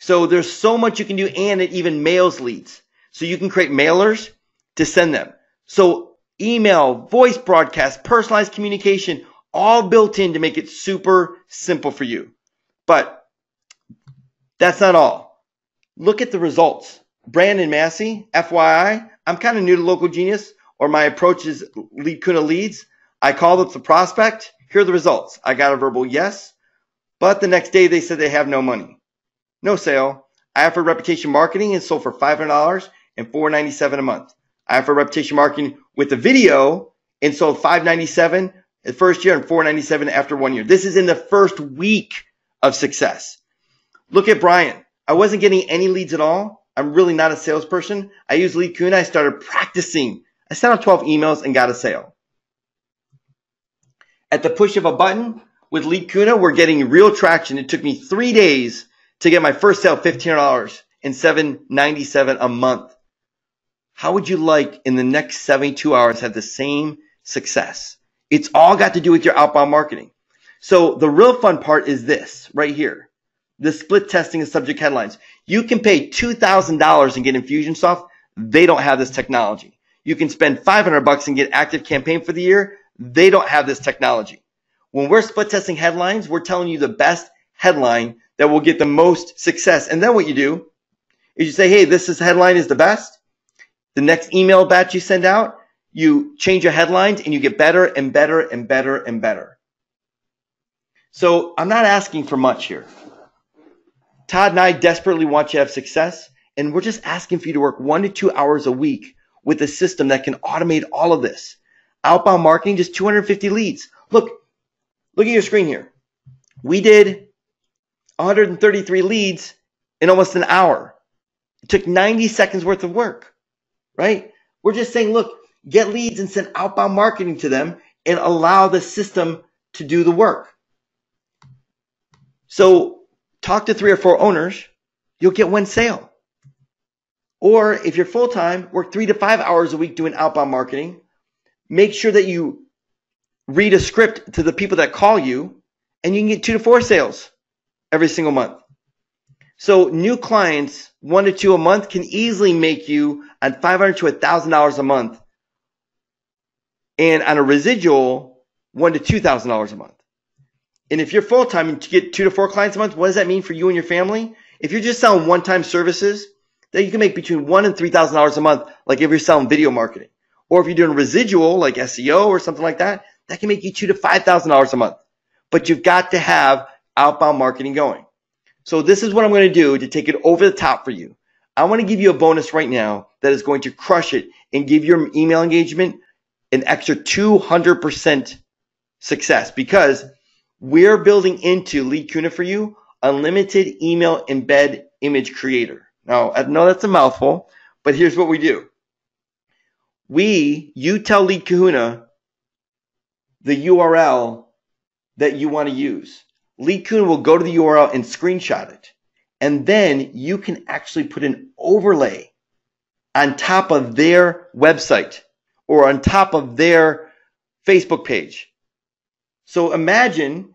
So there's so much you can do, and it even mails leads. So you can create mailers to send them. So email, voice broadcast, personalized communication, all built in to make it super simple for you. But that's not all. Look at the results. Brandon Massey, FYI, I'm kind of new to Local Genius, or my approach is Lead Kahuna leads. I called up the prospect. Here are the results. I got a verbal yes, but the next day they said they have no money. No sale. I offered reputation marketing and sold for $500 and $497 a month. I offered reputation marketing with a video and sold $597 the first year and $497 after 1 year. This is in the first week of success. Look at Brian. I wasn't getting any leads at all. I'm really not a salesperson. I used Lead Kahuna. I started practicing. I sent out 12 emails and got a sale. At the push of a button with Lead Kahuna, we're getting real traction. It took me 3 days to get my first sale, $1,500 and $797 a month. How would you like in the next 72 hours have the same success? It's all got to do with your outbound marketing. So the real fun part is this right here. The split testing of subject headlines. You can pay $2,000 and get Infusionsoft. They don't have this technology. You can spend $500 and get Active Campaign for the year. They don't have this technology. When we're split testing headlines, we're telling you the best headline that will get the most success. And then what you do is you say, hey, this headline is the best. The next email batch you send out, you change your headlines and you get better and better and better and better. So I'm not asking for much here. Todd and I desperately want you to have success, and we're just asking for you to work 1 to 2 hours a week with a system that can automate all of this. Outbound marketing, just 250 leads. Look at your screen here. We did 133 leads in almost an hour. It took 90 seconds worth of work, right? We're just saying, look, get leads and send outbound marketing to them and allow the system to do the work. So talk to 3 or 4 owners, you'll get 1 sale. Or if you're full-time, work 3 to 5 hours a week doing outbound marketing. Make sure that you read a script to the people that call you, and you can get 2 to 4 sales every single month. So new clients, 1 to 2 a month, can easily make you on $500 to $1,000 a month. And on a residual, $1,000 to $2,000 a month. And if you're full-time and you get 2 to 4 clients a month, what does that mean for you and your family? If you're just selling one-time services, then you can make between $1,000 and $3,000 a month, like if you're selling video marketing. Or if you're doing residual, like SEO or something like that, that can make you $2,000 to $5,000 a month. But you've got to have outbound marketing going. So this is what I'm going to do to take it over the top for you. I want to give you a bonus right now that is going to crush it and give your email engagement an extra 200% success, because we're building into Kahuna for you unlimited email embed image creator. Now, I know that's a mouthful, but here's what we do. You tell Kahuna the URL that you want to use. Kahuna will go to the URL and screenshot it. And then you can actually put an overlay on top of their website or on top of their Facebook page. So imagine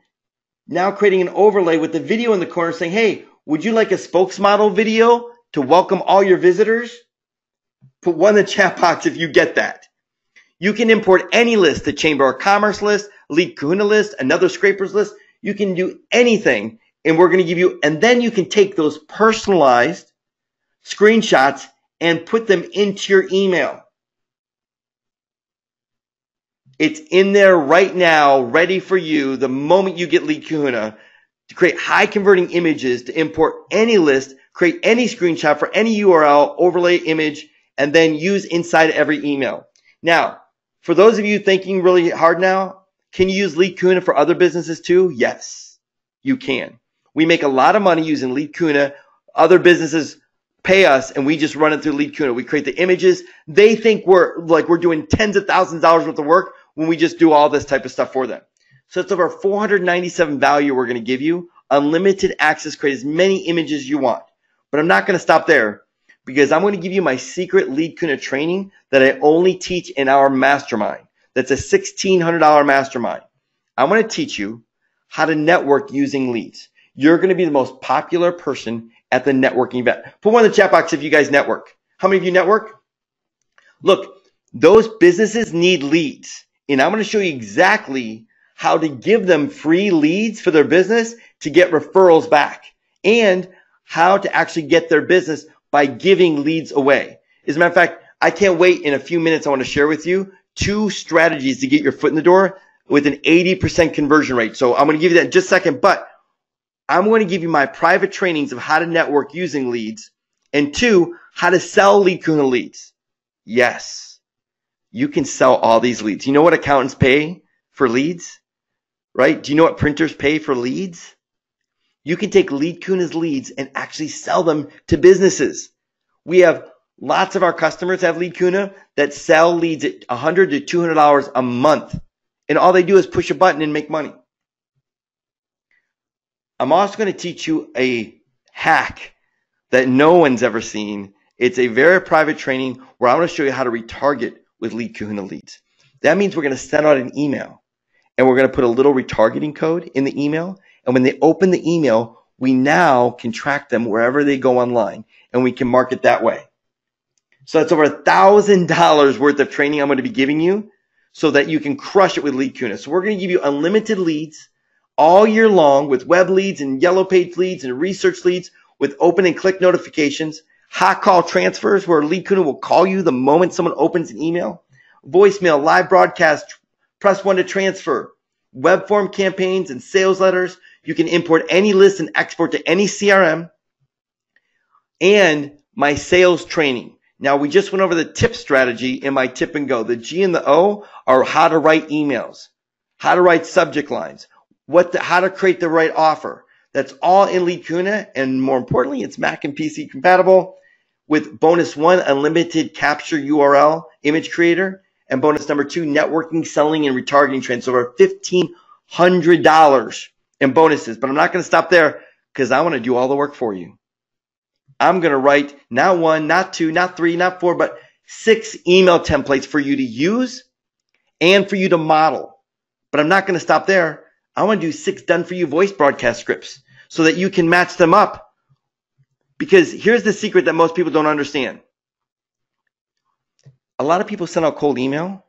now creating an overlay with the video in the corner saying, hey, would you like a spokesmodel video to welcome all your visitors? Put 1 in the chat box if you get that. You can import any list, the Chamber of Commerce list, Kahuna list, another scrapers list. You can do anything, and we're going to give you, and then you can take those personalized screenshots and put them into your email. It's in there right now, ready for you the moment you get Kahuna to create high converting images, to import any list, create any screenshot for any URL, overlay image, and then use inside every email. Now, for those of you thinking really hard now, can you use Kahuna for other businesses too? Yes, you can. We make a lot of money using Kahuna. Other businesses pay us, and we just run it through Kahuna. We create the images. They think we're doing tens of thousands of dollars worth of work when we just do all this type of stuff for them. So it's over 497 value we're going to give you. Unlimited access, create as many images as you want. But I'm not going to stop there, because I'm going to give you my secret Kahuna training that I only teach in our mastermind. That's a $1,600 mastermind. I'm going to teach you how to network using leads. You're going to be the most popular person at the networking event. Put 1 in the chat box if you guys network. How many of you network? Look, those businesses need leads. And I'm going to show you exactly how to give them free leads for their business to get referrals back, and how to actually get their business by giving leads away. As a matter of fact, I can't wait. In a few minutes, I want to share with you 2 strategies to get your foot in the door with an 80% conversion rate. So I'm going to give you that in just a second, but I'm going to give you my private trainings of how to network using leads, and 2, how to sell Kahuna leads. Yes, you can sell all these leads. You know what accountants pay for leads, right? Do you know what printers pay for leads? You can take Kahuna's leads and actually sell them to businesses. We have lots of our customers have Kahuna that sell leads at $100 to $200 a month. And all they do is push a button and make money. I'm also going to teach you a hack that no one's ever seen. It's a very private training where I want to show you how to retarget with Kahuna leads. That means we're going to send out an email, and we're going to put a little retargeting code in the email. And when they open the email, we now can track them wherever they go online, and we can market that way. So that's over $1,000 worth of training I'm going to be giving you. so that you can crush it with Lead Kahuna. So we're going to give you unlimited leads all year long with web leads and yellow page leads and research leads with open and click notifications, hot call transfers where Lead Kahuna will call you the moment someone opens an email, voicemail, live broadcast, press 1 to transfer, web form campaigns and sales letters. You can import any list and export to any CRM, and my sales training. Now, we just went over the tip strategy in my tip and go. The G and the O are how to write emails, how to write subject lines, how to create the right offer. That's all in Lead Kahuna, and more importantly, it's Mac and PC compatible with bonus 1, unlimited capture URL image creator, and bonus number 2, networking, selling, and retargeting trends. So over $1,500 in bonuses. But I'm not going to stop there because I want to do all the work for you. I'm going to write not 1, not 2, not 3, not 4, but 6 email templates for you to use and for you to model. But I'm not going to stop there. I want to do 6 done-for-you voice broadcast scripts so that you can match them up. Because here's the secret that most people don't understand. A lot of people send out cold email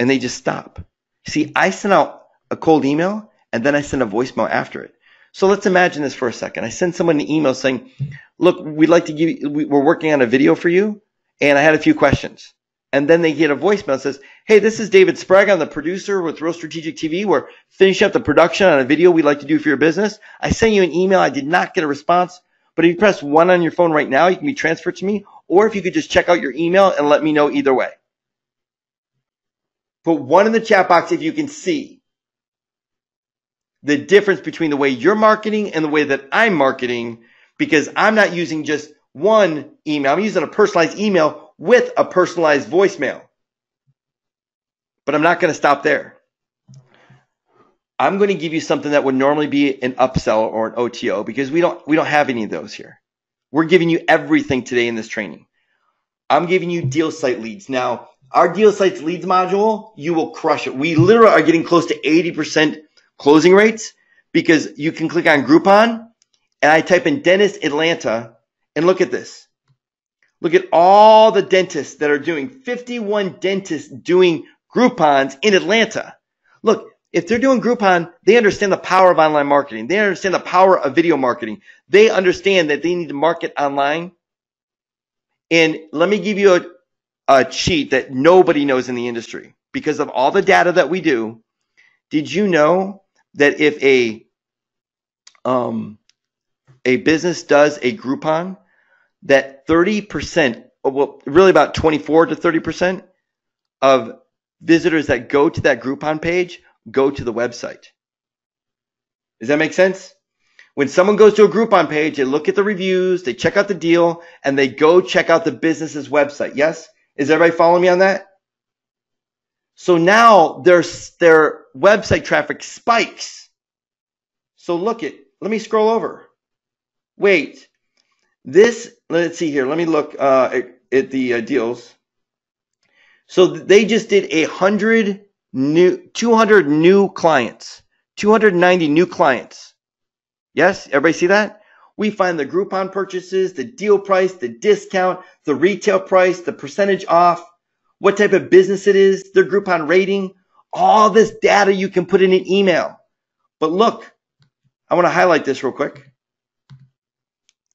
and they just stop. See, I send out a cold email and then I send a voicemail after it. So let's imagine this for a second. I send someone an email saying, look, we'd like to give you, we're working on a video for you, and I had a few questions. And then they get a voicemail that says, hey, this is David Sprague. I'm the producer with Real Strategic TV. We're finishing up the production on a video we'd like to do for your business. I sent you an email. I did not get a response. But if you press 1 on your phone right now, you can be transferred to me. Or if you could just check out your email and let me know either way. Put 1 in the chat box if you can see the difference between the way you're marketing and the way that I'm marketing, because I'm not using just one email. I'm using a personalized email with a personalized voicemail. But I'm not going to stop there. I'm going to give you something that would normally be an upsell or an OTO, because we don't have any of those here. We're giving you everything today in this training. I'm giving you deal site leads. Now, our deal sites leads module, you will crush it. We literally are getting close to 80% closing rates, because you can click on Groupon and I type in dentist Atlanta and look at this. Look at all the dentists that are doing 51 dentists doing Groupons in Atlanta. Look, if they're doing Groupon, they understand the power of online marketing. They understand the power of video marketing. They understand that they need to market online. And let me give you a cheat that nobody knows in the industry. Because of all the data that we do, did you know that if a business does a Groupon, that 30%, well, really about 24 to 30% of visitors that go to that Groupon page go to the website? Does that make sense? When someone goes to a Groupon page, they look at the reviews, they check out the deal, and they go check out the business's website. Yes? Is everybody following me on that? So now their website traffic spikes. So let me scroll over. Wait, let's see here. Let me look at the deals. So they just did 200 new clients, 290 new clients. Yes, everybody see that? We find the Groupon purchases, the deal price, the discount, the retail price, the percentage off, what type of business it is, their Groupon rating, all this data you can put in an email. But look, I want to highlight this real quick.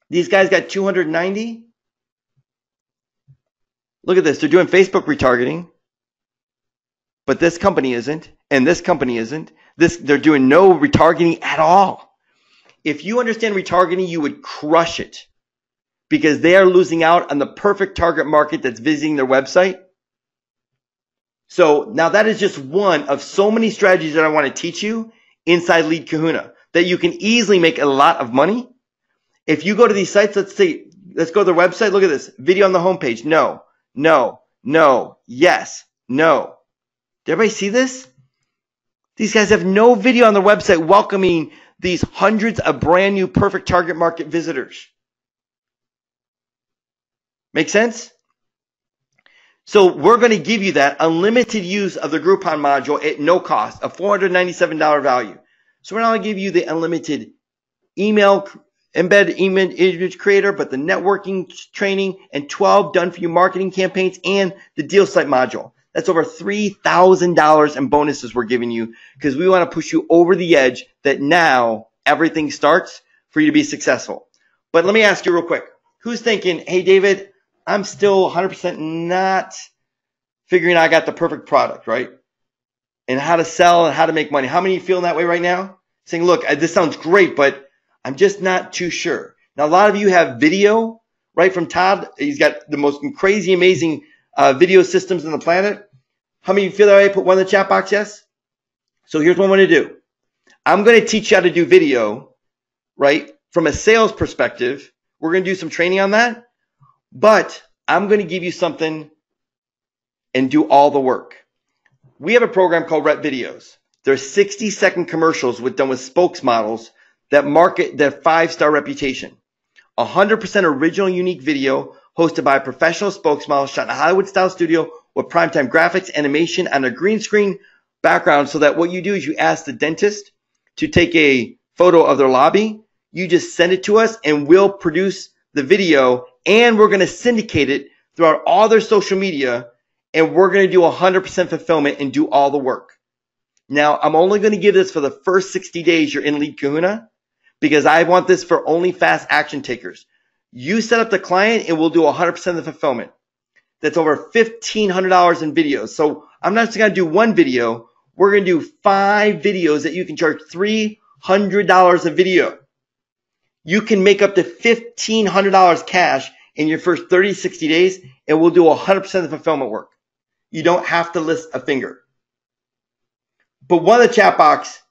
These guys got 290. Look at this. They're doing Facebook retargeting, but this company isn't, and this company isn't. They're doing no retargeting at all. If you understand retargeting, you would crush it, because they are losing out on the perfect target market that's visiting their website. So now that is just one of so many strategies that I want to teach you inside Lead Kahuna that you can easily make a lot of money. If you go to these sites, let's go to their website. Look at this video on the homepage. No, no, no, yes, no. Did everybody see this? These guys have no video on their website welcoming these hundreds of brand new perfect target market visitors. Make sense? So we're going to give you that unlimited use of the Groupon module at no cost, a $497 value. So we're not going to give you the unlimited embed image creator, but the networking training and 12 done for you marketing campaigns and the deal site module. That's over $3,000 in bonuses we're giving you because we want to push you over the edge that now everything starts for you to be successful. But let me ask you real quick. Who's thinking, hey, David, I'm still 100% not figuring out I got the perfect product, right? And how to sell and how to make money. How many of you feeling that way right now? Saying, look, this sounds great, but I'm just not too sure. Now, a lot of you have video, right, from Todd. He's got the most crazy, amazing video systems on the planet. How many of you feel that way? Put one in the chat box, yes? So here's what I'm going to do. I'm going to teach you how to do video, right, from a sales perspective. We're going to do some training on that. But I'm going to give you something and do all the work. We have a program called Rep Videos. They're 60-second commercials done with spokesmodels that market their 5-star reputation. 100% original, unique video hosted by a professional spokesmodel shot in a Hollywood-style studio with primetime graphics, animation, and a green screen background so that what you do is you ask the dentist to take a photo of their lobby. You just send it to us, and we'll produce the video, and we're going to syndicate it throughout all their social media, and we're going to do 100% fulfillment and do all the work. Now, I'm only going to give this for the first 60 days you're in Lead Kahuna because I want this for only fast action takers. You set up the client and we'll do 100% of the fulfillment. That's over $1,500 in videos. So I'm not just going to do one video. We're going to do 5 videos that you can charge $300 a video. You can make up to $1,500 cash in your first 30, 60 days, and we'll do 100% of the fulfillment work. You don't have to list a finger. But one in the chat box,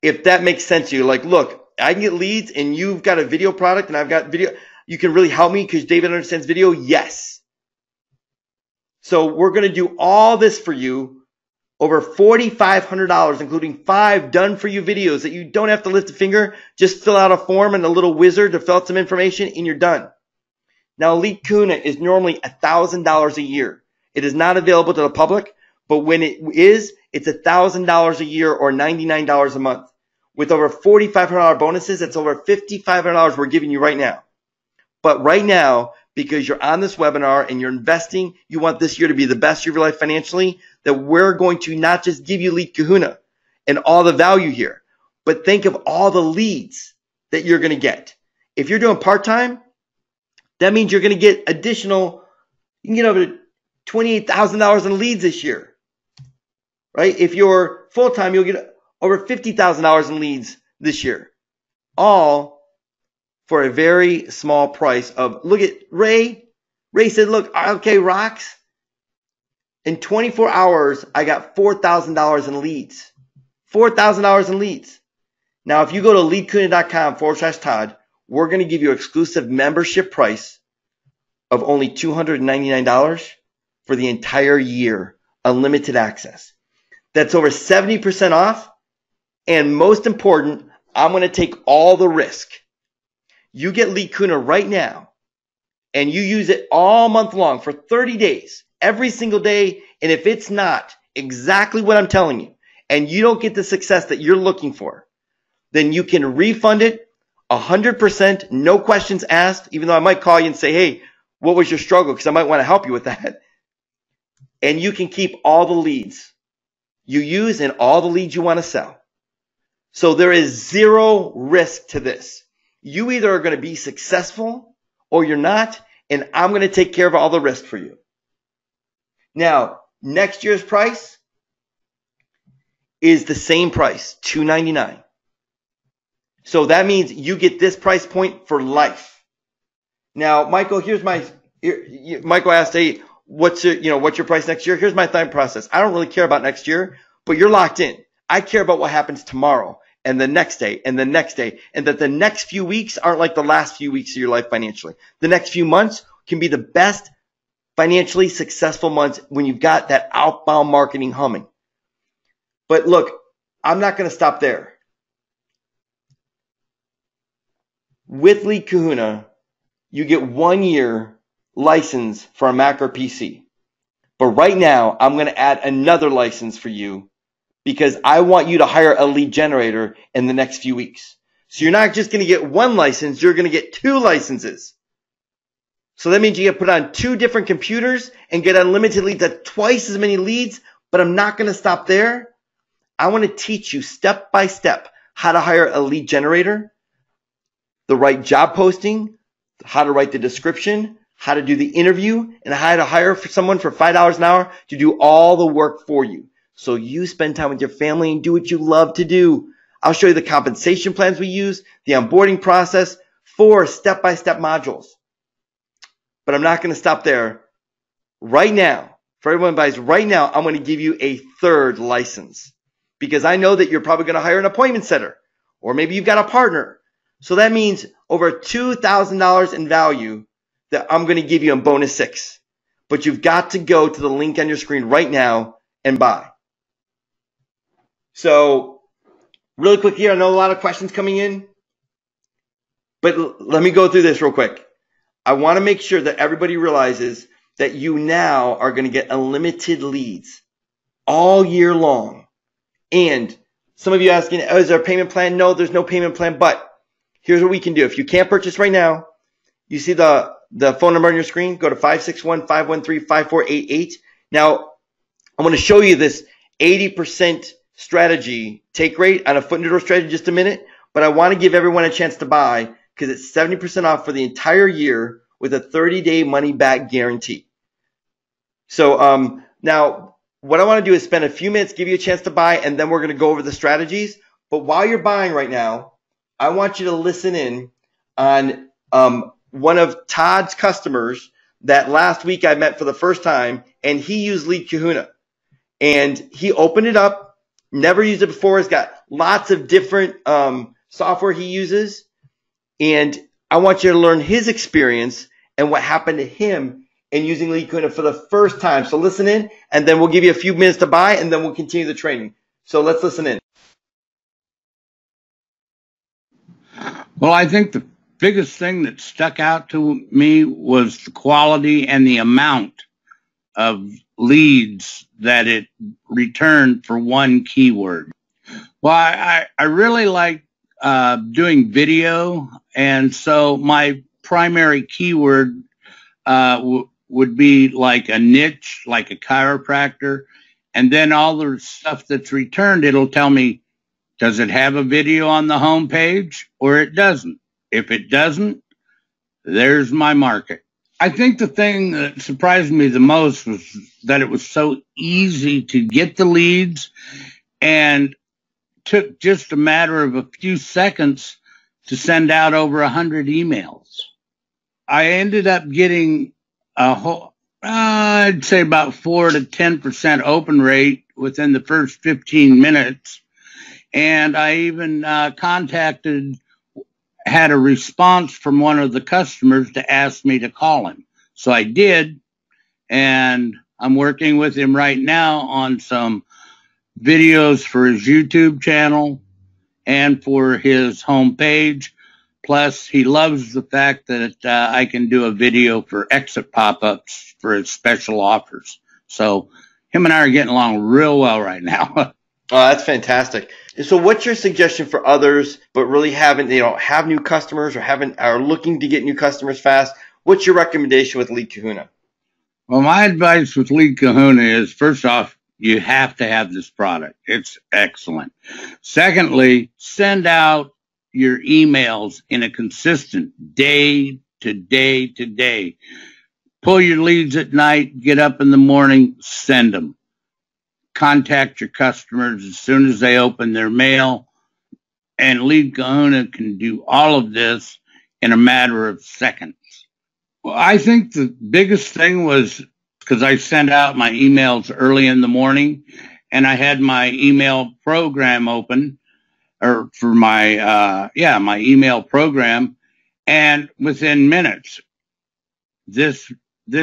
if that makes sense to you, like, look, I can get leads and you've got a video product and I've got video. You can really help me because David understands video. Yes. So we're going to do all this for you, over $4,500, including 5 done for you videos that you don't have to lift a finger. Just fill out a form and a little wizard to fill out some information and you're done. Now, Lead Kahuna is normally $1,000 a year. It is not available to the public, but when it is, it's $1,000 a year or $99 a month. With over $4,500 bonuses, that's over $5,500 we're giving you right now. But right now, because you're on this webinar and you're investing, you want this year to be the best year of your life financially, that we're going to not just give you Lead Kahuna and all the value here, but think of all the leads that you're going to get. If you're doing part-time, that means you're going to get additional, you can get over $28,000 in leads this year, right? If you're full-time, you'll get over $50,000 in leads this year, all for a very small price of, look at Ray. Ray said, look, okay, rocks. In 24 hours, I got $4,000 in leads. $4,000 in leads. Now, if you go to leadkahuna.com/Todd, we're going to give you an exclusive membership price of only $299 for the entire year, unlimited access. That's over 70% off. And most important, I'm going to take all the risk. You get Lead Kahuna right now, and you use it all month long for 30 days, every single day. And if it's not exactly what I'm telling you, and you don't get the success that you're looking for, then you can refund it 100%, no questions asked, even though I might call you and say, hey, what was your struggle? Because I might want to help you with that. And you can keep all the leads you use and all the leads you want to sell. So there is zero risk to this. You either are going to be successful or you're not, and I'm going to take care of all the risk for you. Now, next year's price is the same price, $299. So that means you get this price point for life. Now, Michael, Michael asked, hey, what's your price next year? Here's my thought process. I don't really care about next year, but you're locked in. I care about what happens tomorrow and the next day and the next day, and that the next few weeks aren't like the last few weeks of your life financially. The next few months can be the best financially successful months when you've got that outbound marketing humming. But look, I'm not going to stop there. With Lead Kahuna, you get 1 year license for a Mac or PC. But right now, I'm going to add another license for you because I want you to hire a lead generator in the next few weeks. So you're not just going to get 1 license, you're going to get 2 licenses. So that means you get put on 2 different computers and get unlimited leads at twice as many leads, but I'm not going to stop there. I want to teach you step by step how to hire a lead generator, the right job posting, how to write the description, how to do the interview, and how to hire someone for $5 an hour to do all the work for you. So you spend time with your family and do what you love to do. I'll show you the compensation plans we use, the onboarding process, 4 step-by-step modules. But I'm not going to stop there. Right now, for everyone who buys right now, I'm going to give you a 3rd license because I know that you're probably going to hire an appointment setter or maybe you've got a partner. So that means over $2,000 in value that I'm going to give you in bonus 6. But you've got to go to the link on your screen right now and buy. So really quick here, I know a lot of questions coming in, but let me go through this real quick. I want to make sure that everybody realizes that you now are going to get unlimited leads all year long. And some of you asking, oh, is there a payment plan? No, there's no payment plan, but here's what we can do. If you can't purchase right now, you see the phone number on your screen. Go to 561-513-5488. Now, I'm going to show you this 80% strategy take rate on a foot in the door strategy in just a minute, but I want to give everyone a chance to buy because it's 70% off for the entire year with a 30-day money-back guarantee. So now what I want to do is spend a few minutes, give you a chance to buy, and then we're going to go over the strategies. But while you're buying right now, I want you to listen in on one of Todd's customers that last week I met for the first time, and he used Lead Kahuna. And he opened it up, never used it before. He's got lots of different software he uses. And I want you to learn his experience and what happened to him in using Lead Kahuna for the first time. So listen in, and then we'll give you a few minutes to buy, and then we'll continue the training. So let's listen in. Well, I think the biggest thing that stuck out to me was the quality and the amount of leads that it returned for one keyword. Well, I really like doing video, and so my primary keyword would be like a niche, like a chiropractor, and then all the stuff that's returned, it'll tell me, does it have a video on the home page or it doesn't? If it doesn't, there's my market. I think the thing that surprised me the most was that it was so easy to get the leads and took just a matter of a few seconds to send out over 100 emails. I ended up getting a whole, I'd say about 4 to 10% open rate within the first 15 minutes. And I even had a response from one of the customers to ask me to call him. So I did, and I'm working with him right now on some videos for his YouTube channel and for his homepage. Plus, he loves the fact that I can do a video for exit pop-ups for his special offers. So him and I are getting along real well right now. Oh, that's fantastic. So what's your suggestion for others but really haven't, have new customers or are looking to get new customers fast? What's your recommendation with Lead Kahuna? Well, my advice with Lead Kahuna is, first off, you have to have this product. It's excellent. Secondly, send out your emails in a consistent day to day to day. Pull your leads at night, get up in the morning, send them. Contact your customers as soon as they open their mail. And Lead Kahuna can do all of this in a matter of seconds. Well, I think the biggest thing was because I sent out my emails early in the morning, and I had my email program open, or for my email program, and within minutes, this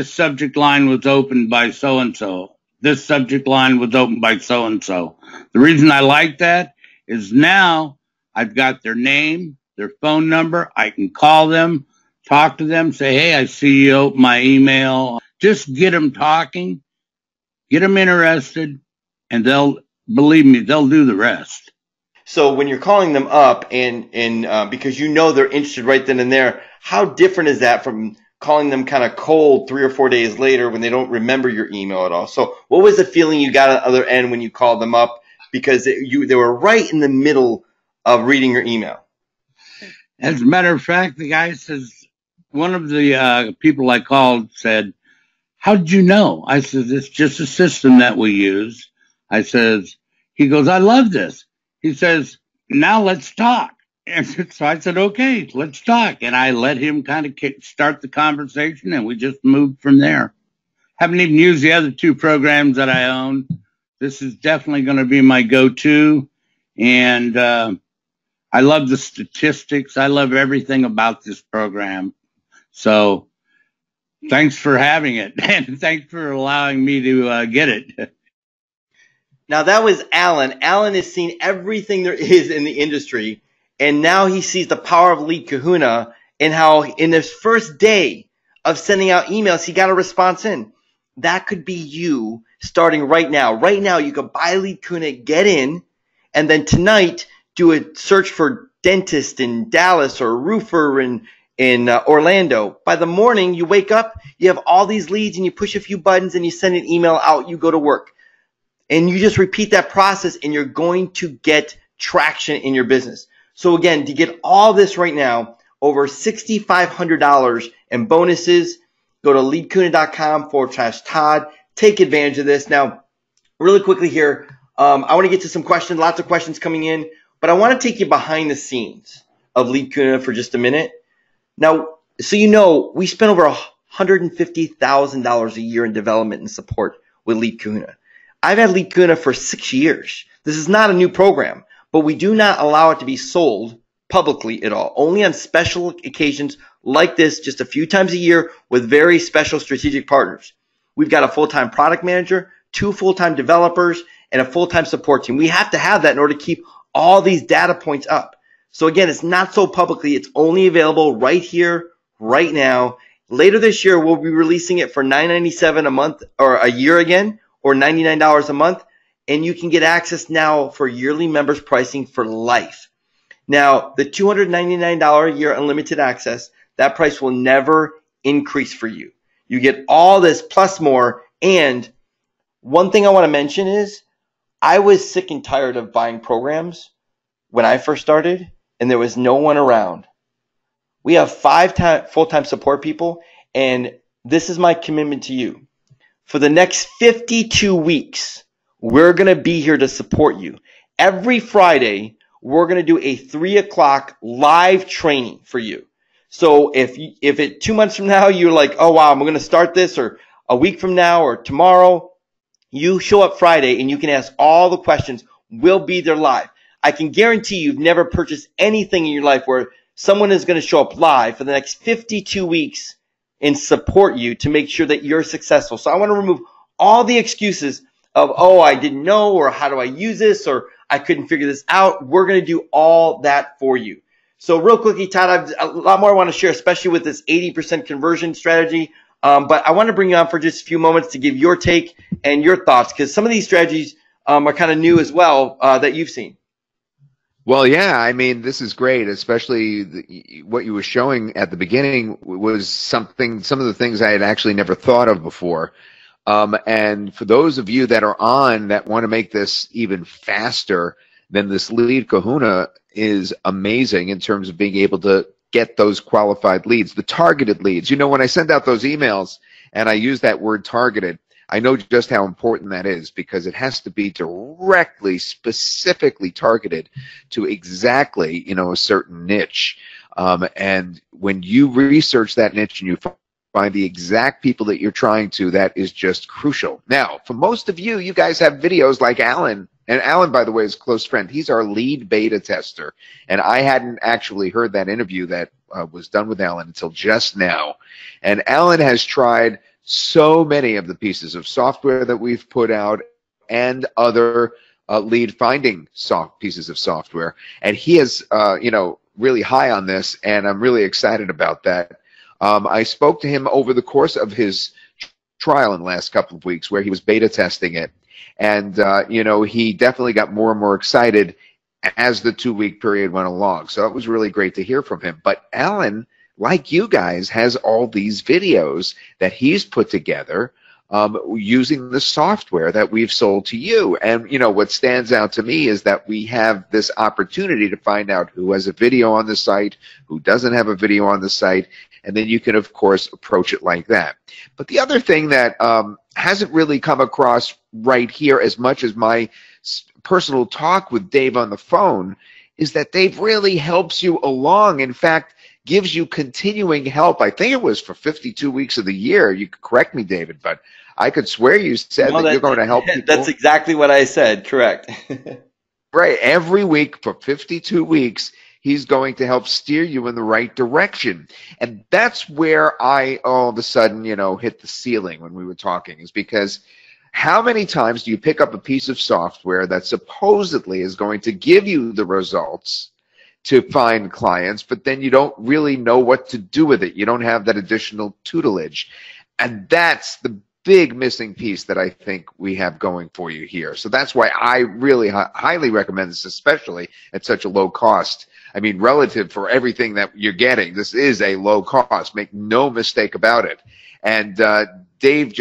subject line was opened by so-and-so. This subject line was opened by so-and-so. The reason I like that is now I've got their name, their phone number. I can call them, talk to them, say, hey, I see you open my email. Just get them talking, get them interested, and believe me, they'll do the rest. So when you're calling them up and because they're interested right then and there, how different is that from calling them kind of cold 3 or 4 days later when they don't remember your email at all. So what was the feeling you got on the other end when you called them up? Because they were right in the middle of reading your email. As a matter of fact, the guy says, one of the people I called said, "How did you know?" I said, "It's just a system that we use." I says, he goes, "I love this." He says, "Now let's talk." And so I said, "Okay, let's talk." And I let him kind of start the conversation, and we just moved from there. Haven't even used the other two programs that I own. This is definitely going to be my go-to. And I love the statistics. I love everything about this program. So thanks for having it, and thanks for allowing me to get it. Now, that was Alan. Alan has seen everything there is in the industry, and now he sees the power of Lead Kahuna and how in his first day of sending out emails, he got a response in. That could be you starting right now. Right now, you could buy Lead Kahuna, get in, and then tonight do a search for dentist in Dallas or roofer in Orlando. By the morning, you wake up, you have all these leads, and you push a few buttons, and you send an email out, you go to work. And you just repeat that process, and you're going to get traction in your business. So again, to get all this right now, over $6,500 in bonuses, go to leadkahuna.com/Todd. Take advantage of this. Now, really quickly here, I want to get to some questions, lots of questions coming in, but I want to take you behind the scenes of Lead Kahuna for just a minute. Now, so you know, we spend over $150,000 a year in development and support with Lead Kahuna. I've had Lead Kahuna for 6 years. This is not a new program, but we do not allow it to be sold publicly at all. Only on special occasions like this, just a few times a year with very special strategic partners. We've got a full-time product manager, 2 full-time developers, and a full-time support team. We have to have that in order to keep all these data points up. So again, it's not sold publicly. It's only available right here, right now. Later this year, we'll be releasing it for $9.97 a month or a year again, or $99 a month. And you can get access now for yearly members pricing for life. Now, the $299 a year unlimited access, that price will never increase for you. You get all this plus more. And one thing I want to mention is I was sick and tired of buying programs when I first started, and there was no one around. We have 5 full-time support people, and this is my commitment to you. For the next 52 weeks, we're going to be here to support you. Every Friday, we're going to do a 3 o'clock live training for you. So if 2 months from now, you're like, oh, wow, I'm going to start this, or a week from now or tomorrow, you show up Friday and you can ask all the questions. We'll be there live. I can guarantee you've never purchased anything in your life where someone is going to show up live for the next 52 weeks and support you to make sure that you're successful. So I want to remove all the excuses of, oh, I didn't know, or how do I use this, or I couldn't figure this out. We're going to do all that for you. So real quickly, Todd, I have a lot more I want to share, especially with this 80% conversion strategy. But I want to bring you on for just a few moments to give your take and your thoughts, because some of these strategies are kind of new as well that you've seen. Well, yeah, I mean, this is great, especially what you were showing at the beginning was some of the things I had actually never thought of before. And for those of you that are on that want to make this even faster, then this Lead Kahuna is amazing in terms of being able to get those qualified leads, the targeted leads. You know, when I send out those emails and I use that word targeted, I know just how important that is, because it has to be directly, specifically targeted to exactly, you know, a certain niche. And when you research that niche and you find the exact people that you're trying to, that is just crucial. Now, for most of you, you guys have videos like Alan. And Alan, by the way, is a close friend. He's our lead beta tester. And I hadn't actually heard that interview that was done with Alan until just now. And Alan has tried so many of the pieces of software that we've put out and other lead finding pieces of software. And he is, you know, really high on this, and I'm really excited about that. I spoke to him over the course of his trial in the last couple of weeks where he was beta testing it. And, you know, he definitely got more and more excited as the 2-week period went along. So it was really great to hear from him. But Alan like you guys, has all these videos that he's put together using the software that we've sold to you. And, you know, what stands out to me is that we have this opportunity to find out who has a video on the site, who doesn't have a video on the site, and then you can, of course, approach it like that. But the other thing that hasn't really come across right here as much as my personal talk with Dave on the phone is that Dave really helps you along. In fact, gives you continuing help. I think it was for 52 weeks of the year. You could correct me, David, but I could swear you said that you're going to help people. That's exactly what I said. Correct. Right. Every week for 52 weeks, he's going to help steer you in the right direction. And that's where I all of a sudden, you know, hit the ceiling when we were talking, is because how many times do you pick up a piece of software that supposedly is going to give you the results to find clients, but then you don't really know what to do with it? You don't have that additional tutelage. And that's the big missing piece that I think we have going for you here. So that's why I really highly recommend this, especially at such a low cost. I mean, relative for everything that you're getting, this is a low cost. Make no mistake about it. And Dave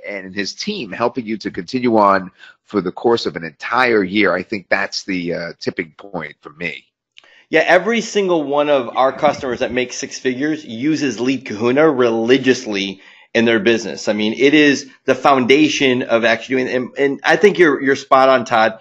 and his team helping you to continue on for the course of an entire year, I think that's the tipping point for me. Yeah, every single one of our customers that make six figures uses Lead Kahuna religiously in their business. I mean, it is the foundation of actually doing, and I think you're spot on, Todd.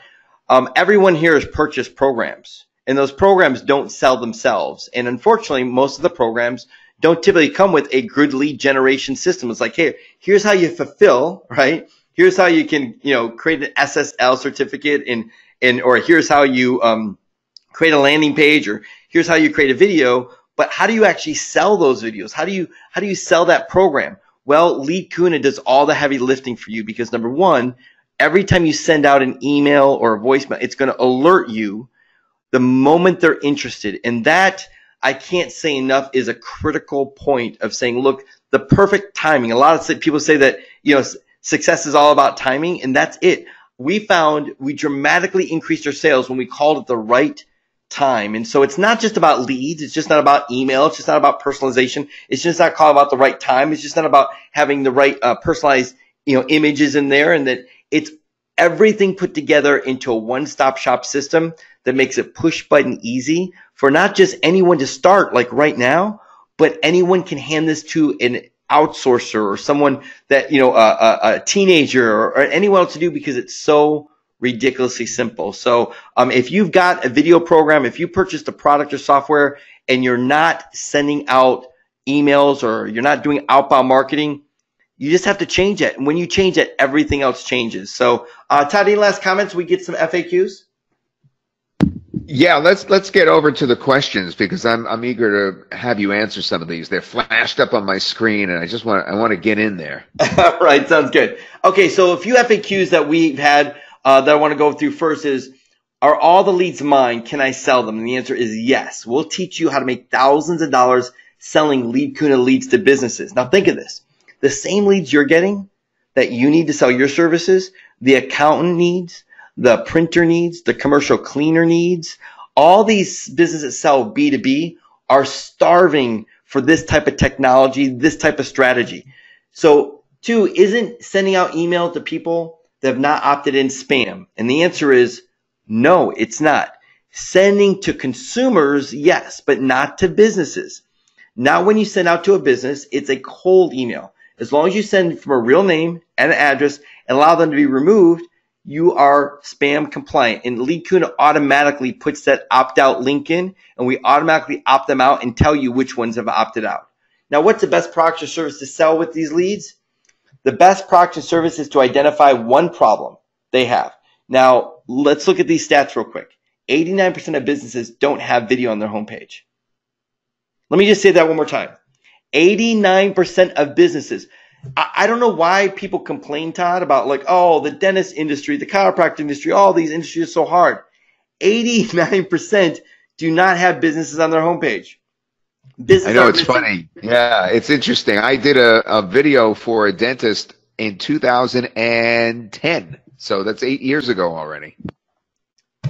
Everyone here has purchased programs, and those programs don't sell themselves. And unfortunately, most of the programs don't typically come with a good lead generation system. It's like, hey, here's how you fulfill, right? Here's how you can, you know, create an SSL certificate, or here's how you create a landing page, or here's how you create a video. But how do you actually sell those videos? How do you sell that program? Well, Lead Kahuna does all the heavy lifting for you, because number one, every time you send out an email or a voicemail, it's going to alert you the moment they're interested. And that, I can't say enough, is a critical point of saying, look, the perfect timing. A lot of people say that, you know, success is all about timing, and that's it. We found we dramatically increased our sales when we called it the right time. And so it's not just about leads. It's just not about email. It's just not about personalization. It's just not called about the right time. It's just not about having the right personalized, you know, images in there. And that it's everything put together into a one-stop shop system that makes it push button easy for not just anyone to start like right now, but anyone can hand this to an outsourcer or someone that, you know, a teenager or anyone else to do, because it's so ridiculously simple. So if you've got a video program, if you purchased a product or software and you're not sending out emails or you're not doing outbound marketing, you just have to change it. And when you change it, everything else changes. So Todd, any last comments? We get some FAQs? Yeah, let's get over to the questions, because I'm eager to have you answer some of these. They're flashed up on my screen, and I want to get in there. All right, sounds good. Okay, so a few FAQs that we've had that I want to go through first is, are all the leads mine? Can I sell them? And the answer is yes. We'll teach you how to make thousands of dollars selling Lead Kahuna leads to businesses. Now think of this. The same leads you're getting that you need to sell your services, the accountant needs, the printer needs, the commercial cleaner needs, all these businesses that sell B2B are starving for this type of technology, this type of strategy. So two, isn't sending out email to people that have not opted in spam? And the answer is no, it's not. Sending to consumers, yes, but not to businesses. Not when you send out to a business, it's a cold email. As long as you send from a real name and an address and allow them to be removed, you are spam compliant. And Lead Kahuna automatically puts that opt-out link in, and we automatically opt them out and tell you which ones have opted out. Now, what's the best product or service to sell with these leads? The best product and service is to identify one problem they have. Now, let's look at these stats real quick. 89% of businesses don't have video on their homepage. Let me just say that one more time. 89% of businesses. I don't know why people complain, Todd, about like, oh, the dentist industry, the chiropractic industry, all these industries are so hard. 89% do not have businesses on their homepage. I know, it's funny. Yeah, it's interesting. I did a video for a dentist in 2010. So that's 8 years ago already.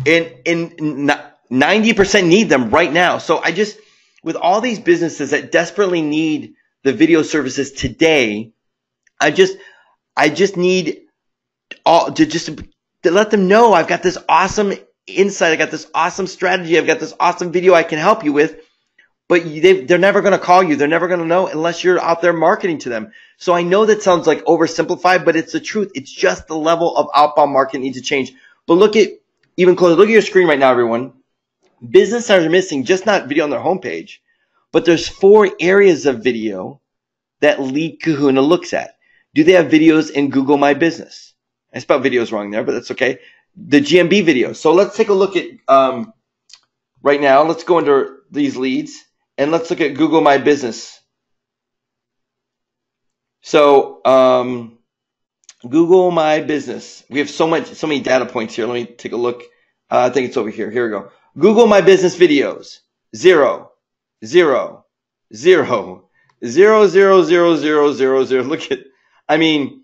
And 90% need them right now. So with all these businesses that desperately need the video services today, I just need to let them know I've got this awesome insight, I got this awesome strategy, I've got this awesome video I can help you with. But they're never going to call you. They're never going to know unless you're out there marketing to them. So I know that sounds like oversimplified, but it's the truth. It's just the level of outbound marketing needs to change. But look at, even closer, look at your screen right now, everyone. Business owners are missing just not video on their homepage, but there's 4 areas of video that Lead Kahuna looks at. Do they have videos in Google My Business? I spelled videos wrong there, but that's okay. The GMB videos. So let's take a look at, right now, let's go into these leads. And let's look at Google My Business. So Google My Business. We have so many data points here. Let me take a look. I think it's over here. Here we go. Google My Business videos. 0, 0, 0, 0, 0, 0, 0, 0, 0. Look at, I mean,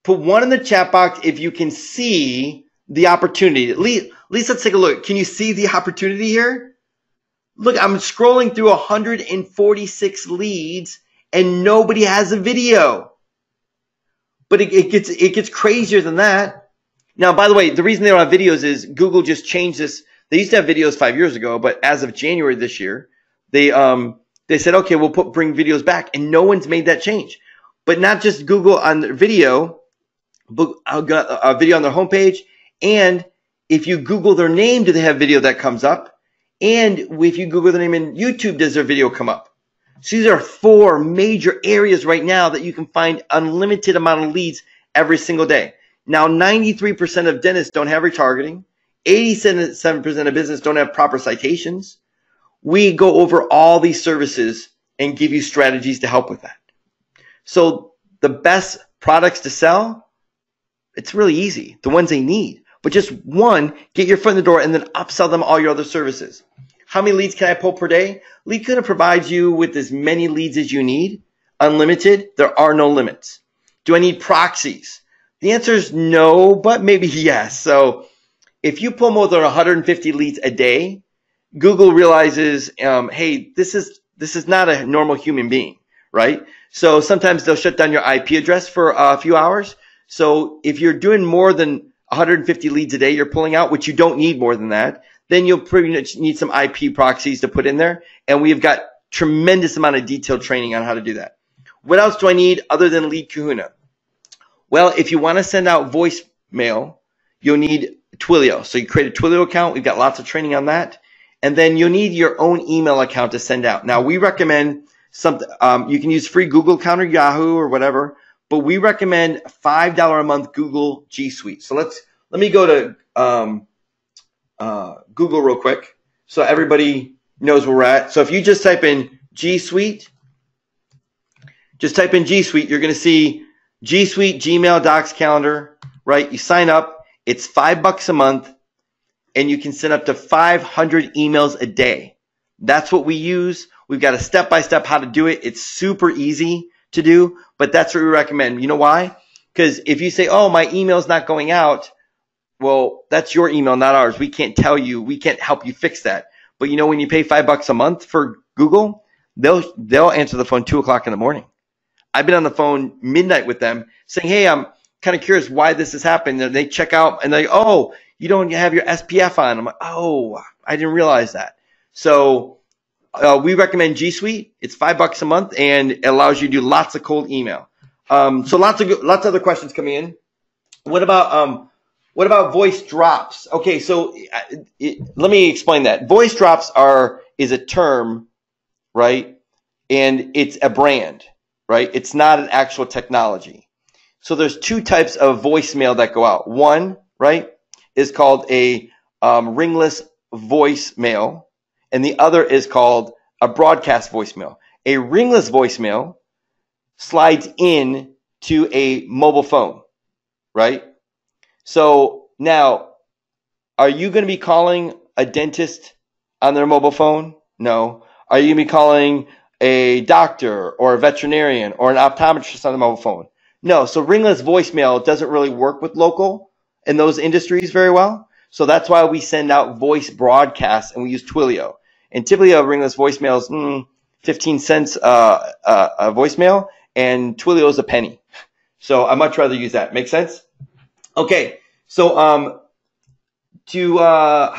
put 1 in the chat box if you can see the opportunity. At least let's take a look. Can you see the opportunity here? Look, I'm scrolling through 146 leads and nobody has a video. But it gets crazier than that. Now, by the way, the reason they don't have videos is Google just changed this. They used to have videos 5 years ago, but as of January this year, they said, okay, we'll bring videos back, and no one's made that change. But not just Google on their video, but a video on their homepage, and if you Google their name, do they have video that comes up? And if you Google their name in YouTube, does their video come up? So these are 4 major areas right now that you can find unlimited amount of leads every single day. Now, 93% of dentists don't have retargeting. 87% of business don't have proper citations. We go over all these services and give you strategies to help with that. So the best products to sell, it's really easy. The ones they need. But just 1, get your foot in the door and then upsell them all your other services. How many leads can I pull per day? Lead Kahuna provides you with as many leads as you need. Unlimited. There are no limits. Do I need proxies? The answer is no, but maybe yes. So if you pull more than 150 leads a day, Google realizes, hey, this is not a normal human being, right? So sometimes they'll shut down your IP address for a few hours. So if you're doing more than 150 leads a day you're pulling out, which you don't need more than that, then you'll pretty much need some IP proxies to put in there. And we've got tremendous amount of detailed training on how to do that. What else do I need other than Lead Kahuna? Well, if you want to send out voicemail, you'll need Twilio. So you create a Twilio account. We've got lots of training on that. And then you'll need your own email account to send out. Now, we recommend something. You can use free Google account or Yahoo or whatever. But we recommend $5 a month Google G Suite. So let me go to Google real quick so everybody knows where we're at. So if you just type in G Suite, you're going to see G Suite, Gmail, Docs, Calendar, right? You sign up. It's $5 a month, and you can send up to 500 emails a day. That's what we use. We've got a step-by-step how to do it. It's super easy to do, but that's what we recommend. You know why? Because if you say, oh, my email's not going out, well, that's your email, not ours. We can't tell you. We can't help you fix that. But you know, when you pay $5 a month for Google, they'll answer the phone 2 o'clock in the morning. I've been on the phone midnight with them saying, hey, I'm kind of curious why this has happened. And they check out and they, oh, you don't have your SPF on. I'm like, oh, I didn't realize that. So we recommend G Suite. It's $5 a month, and it allows you to do lots of cold email. So lots of other questions coming in. What about voice drops? Okay, so let me explain that. Voice drops is a term, right? And it's a brand, right? It's not an actual technology. So there's 2 types of voicemail that go out. One, right, is called a ringless voicemail, and the other is called a broadcast voicemail. A ringless voicemail slides in to a mobile phone, right? So now, are you going to be calling a dentist on their mobile phone? No. Are you going to be calling a doctor or a veterinarian or an optometrist on the mobile phone? No. So ringless voicemail doesn't really work with local in those industries very well. So that's why we send out voice broadcasts and we use Twilio. And typically a ringless voicemail is 15 cents a voicemail, and Twilio is a penny. So I'd much rather use that. Make sense? Okay. So how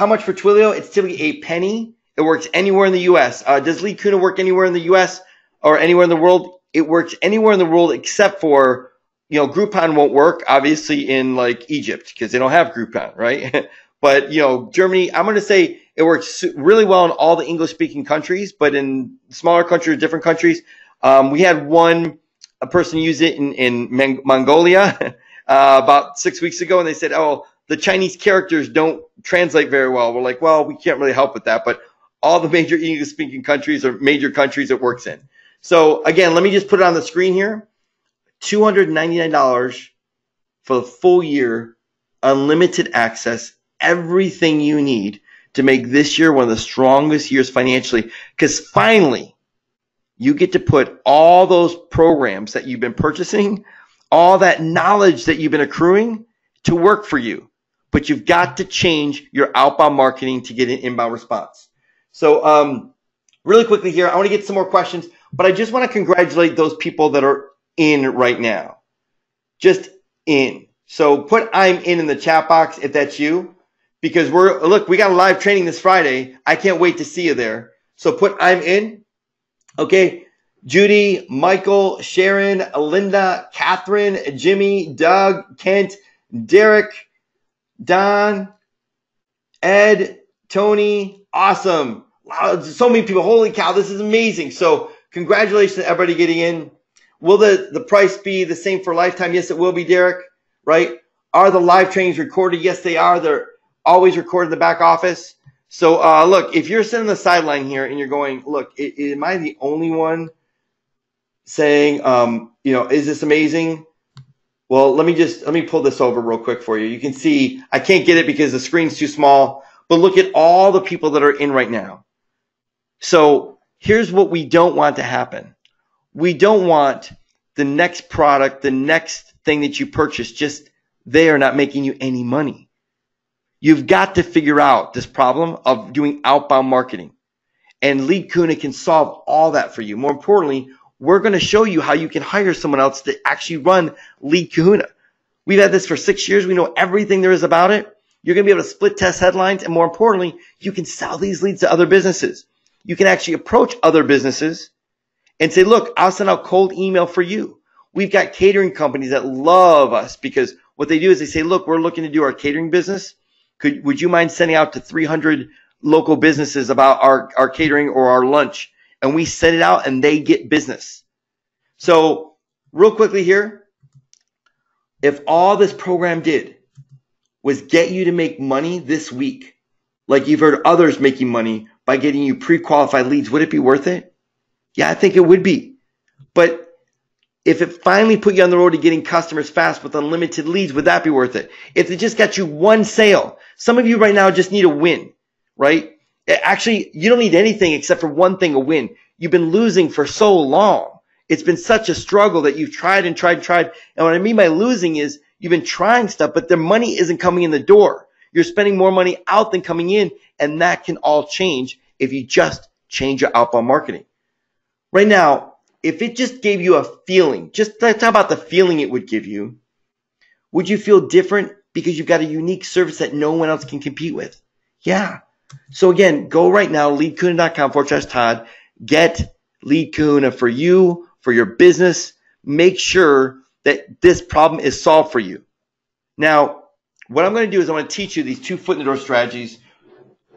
much for Twilio? It's typically a penny. It works anywhere in the U.S. Does Lead Kahuna work anywhere in the U.S. or anywhere in the world? It works anywhere in the world except for, Groupon won't work, obviously, in like Egypt because they don't have Groupon, right? But, Germany, I'm going to say it works really well in all the English-speaking countries, but in smaller countries, different countries. We had a person use it in Mongolia about 6 weeks ago, and they said, oh, the Chinese characters don't translate very well. We're like, well, we can't really help with that, but all the major English-speaking countries or major countries it works in. So again, let me just put it on the screen here. $299 for the full year, unlimited access, everything you need to make this year one of the strongest years financially, because finally you get to put all those programs that you've been purchasing, all that knowledge that you've been accruing to work for you. But you've got to change your outbound marketing to get an inbound response. So really quickly here, I want to get some more questions, but I just want to congratulate those people that are in right now. Just in. So put I'm in the chat box if that's you, because we got a live training this Friday. I can't wait to see you there. So put I'm in. Okay. Judy, Michael, Sharon, Linda, Catherine, Jimmy, Doug, Kent, Derek, Don, Ed, Tony, awesome. Wow, so many people. Holy cow, this is amazing. So congratulations to everybody getting in. Will the price be the same for lifetime? Yes, it will be, Derek, right? Are the live trainings recorded? Yes, they are. They're always recorded in the back office. So look, if you're sitting on the sideline here and you're going, look, am I the only one saying, is this amazing? Well, let me pull this over real quick for you. You can see I can't get it because the screen's too small, but look at all the people that are in right now. So here's what we don't want to happen. We don't want the next product, the next thing that you purchase, just they are not making you any money. You've got to figure out this problem of doing outbound marketing. And Lead Kahuna can solve all that for you. More importantly, we're going to show you how you can hire someone else to actually run Lead Kahuna. We've had this for 6 years. We know everything there is about it. You're going to be able to split test headlines. And more importantly, you can sell these leads to other businesses. You can actually approach other businesses and say, look, I'll send out cold email for you. We've got catering companies that love us because what they do is they say, look, we're looking to do our catering business. Would you mind sending out to 300 local businesses about our catering or our lunch? And we send it out and they get business. So real quickly here, if all this program did was get you to make money this week, like you've heard others making money by getting you pre-qualified leads, would it be worth it? Yeah, I think it would be. But if it finally put you on the road to getting customers fast with unlimited leads, would that be worth it? If it just got you one sale, some of you right now just need a win, right? Actually, you don't need anything except for one thing, a win. You've been losing for so long. It's been such a struggle that you've tried and tried and tried. And what I mean by losing is you've been trying stuff, but the money isn't coming in the door. You're spending more money out than coming in, and that can all change if you just change your outbound marketing. Right now, if it just gave you a feeling, just talk about the feeling it would give you, would you feel different because you've got a unique service that no one else can compete with? Yeah. So again, go right now, leadkahuna.com/Todd. Get Lead Kahuna for you, for your business. Make sure that this problem is solved for you. Now, what I'm going to do is I'm going to teach you these 2 foot in the door strategies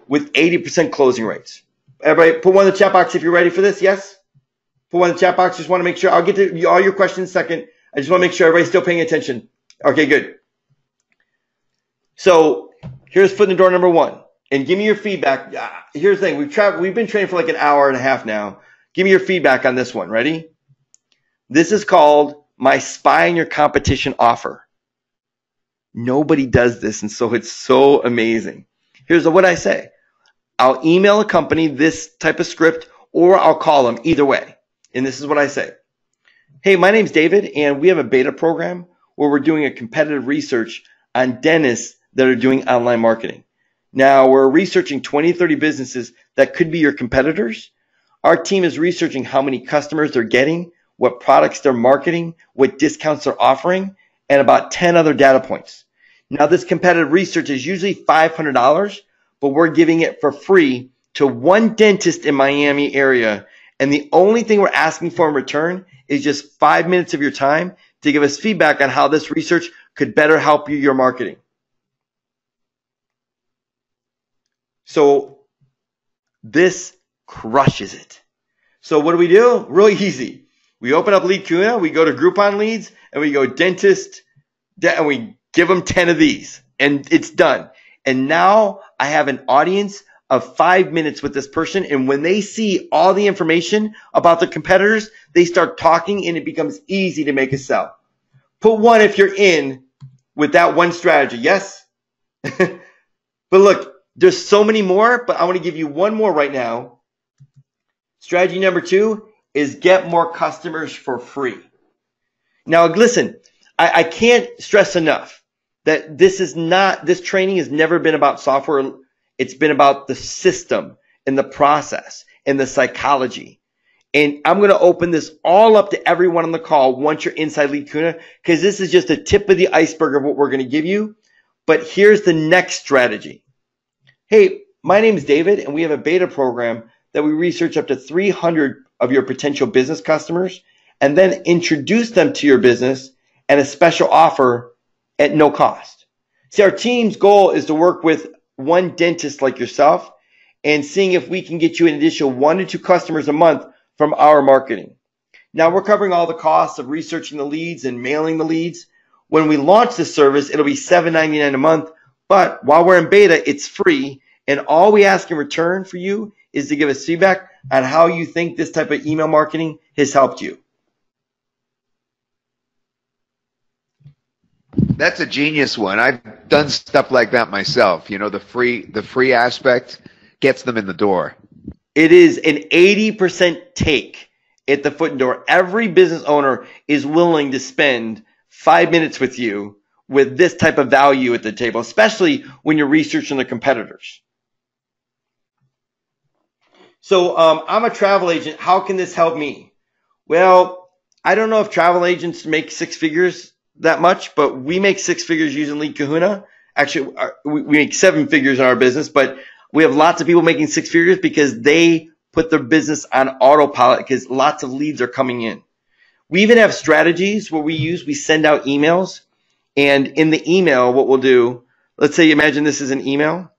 with 80% closing rates. Everybody, put one in the chat box if you're ready for this. Yes? Put one in the chat box. Just want to make sure. I'll get to all your questions in a second. I just want to make sure everybody's still paying attention. Okay, good. So here's foot in the door number 1. And give me your feedback. Here's the thing. We've been training for like an hour and a half now. Give me your feedback on this one. Ready? This is called my spy on your competition offer. Nobody does this, and so it's so amazing. Here's what I say. I'll email a company this type of script, or I'll call them, either way. And this is what I say. Hey, my name's David, and we have a beta program where we're doing a competitive research on dentists that are doing online marketing. Now, we're researching 20, 30 businesses that could be your competitors. Our team is researching how many customers they're getting, what products they're marketing, what discounts they're offering, and about 10 other data points. Now, this competitive research is usually $500, but we're giving it for free to one dentist in Miami area. And the only thing we're asking for in return is just 5 minutes of your time to give us feedback on how this research could better help you, your marketing. So this crushes it. So what do? Really easy. We open up Lead Kahuna, we go to Groupon Leads, and we go dentist, and we give them 10 of these, and it's done. And now I have an audience of 5 minutes with this person, and when they see all the information about the competitors, they start talking, and it becomes easy to make a sell. Put one if you're in with that one strategy, yes? But look, there's so many more, but I want to give you one more right now. Strategy number 2 is get more customers for free. Now, listen, I can't stress enough that this training has never been about software. It's been about the system and the process and the psychology. And I'm going to open this all up to everyone on the call once you're inside Lead Kahuna, because this is just a tip of the iceberg of what we're going to give you. But here's the next strategy. Hey, my name is David, and we have a beta program that we research up to 300 of your potential business customers and then introduce them to your business and a special offer at no cost. See, our team's goal is to work with one dentist like yourself and seeing if we can get you an additional 1 to 2 customers a month from our marketing. Now, we're covering all the costs of researching the leads and mailing the leads. When we launch this service, it'll be $7.99 a month, but while we're in beta, it's free, and all we ask in return for you is to give us feedback on how you think this type of email marketing has helped you. That's a genius one. I've done stuff like that myself. You know, the free aspect gets them in the door. It is an 80% take at the foot door. Every business owner is willing to spend 5 minutes with you with this type of value at the table, especially when you're researching the competitors. So I'm a travel agent. How can this help me? Well, I don't know if travel agents make 6 figures that much, but we make 6 figures using Lead Kahuna. Actually, we make 7 figures in our business, but we have lots of people making 6 figures because they put their business on autopilot because lots of leads are coming in. We even have strategies where we send out emails, and in the email, what we'll do, let's say, imagine this is an email.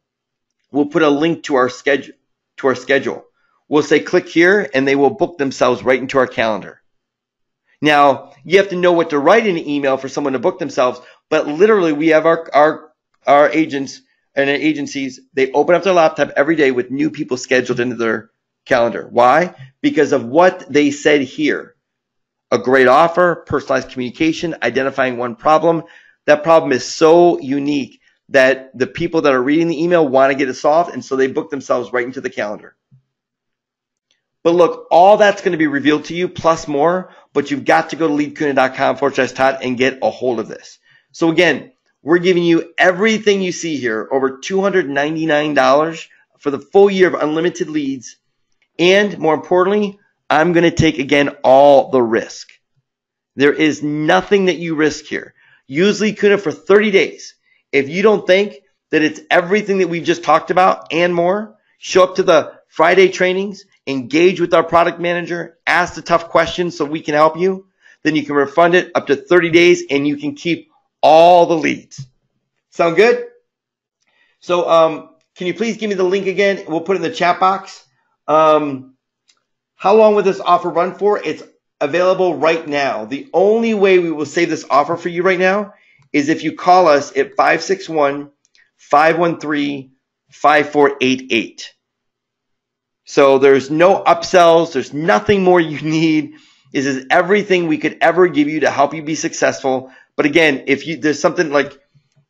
We'll put a link to our schedule. We'll say, click here, and they will book themselves right into our calendar. Now, you have to know what to write in an email for someone to book themselves, but literally we have our agents and our agencies, they open up their laptop every day with new people scheduled into their calendar. Why? Because of what they said here. A great offer, personalized communication, identifying one problem. That problem is so unique that the people that are reading the email want to get it solved, and so they book themselves right into the calendar. But look, all that's going to be revealed to you plus more, but you've got to go to leadkahuna.com/Todd and get a hold of this. So again, we're giving you everything you see here, over $299 for the full year of unlimited leads. And more importantly, I'm going to take, again, all the risk. There is nothing that you risk here. Use Lead Kahuna for 30 days. If you don't think that it's everything that we've just talked about and more, show up to the Friday trainings, engage with our product manager, ask the tough questions so we can help you. Then you can refund it up to 30 days and you can keep all the leads. Sound good? So can you please give me the link again? We'll put it in the chat box. How long will this offer run for? It's available right now. The only way we will save this offer for you right now is if you call us at 561-513-5488. So there's no upsells. There's nothing more you need. This is everything we could ever give you to help you be successful. But again, if there's something like,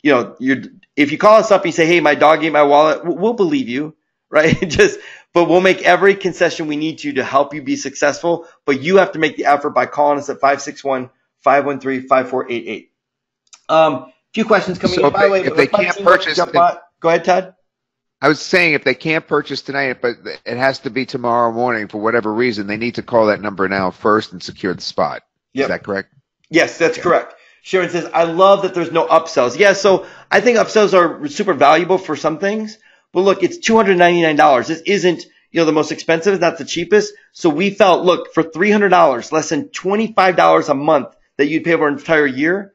if you call us up and you say, hey, my dog ate my wallet, we'll believe you, right? But we'll make every concession we need to help you be successful. But you have to make the effort by calling us at 561-513-5488. Few questions coming in. By the way, if they can't purchase, go ahead, Todd. I was saying if they can't purchase tonight, but it has to be tomorrow morning for whatever reason, they need to call that number now first and secure the spot. Yep. Is that correct? Yes, that's correct. Sharon says, I love that there's no upsells. Yeah, so I think upsells are super valuable for some things. But look, it's $299. This isn't, the most expensive. It's not the cheapest. So we felt, look, for $300, less than $25 a month that you'd pay over an entire year,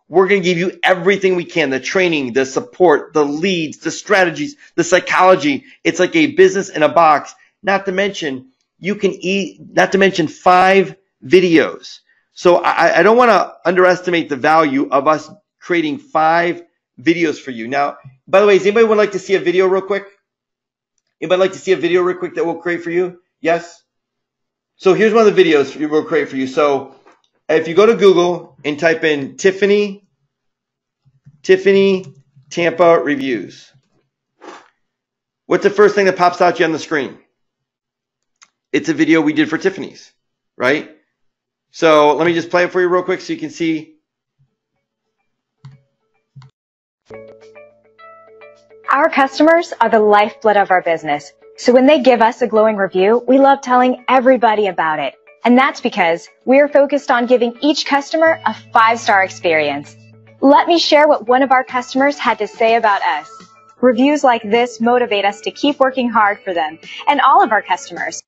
we're going to give you everything we can, the training, the support, the leads, the strategies, the psychology. It's like a business in a box. Not to mention, not to mention 5 videos. So I don't want to underestimate the value of us creating 5 videos for you. Now, by the way, does anybody would like to see a video real quick? Anybody like to see a video real quick that we'll create for you? Yes? So here's one of the videos we'll create for you. So if you go to Google and type in Tiffany Tampa reviews, what's the first thing that pops out to you on the screen? It's a video we did for Tiffany's, right? So let me just play it for you real quick so you can see. Our customers are the lifeblood of our business. So when they give us a glowing review, we love telling everybody about it. And that's because we are focused on giving each customer a 5-star experience. Let me share what one of our customers had to say about us. Reviews like this motivate us to keep working hard for them and all of our customers.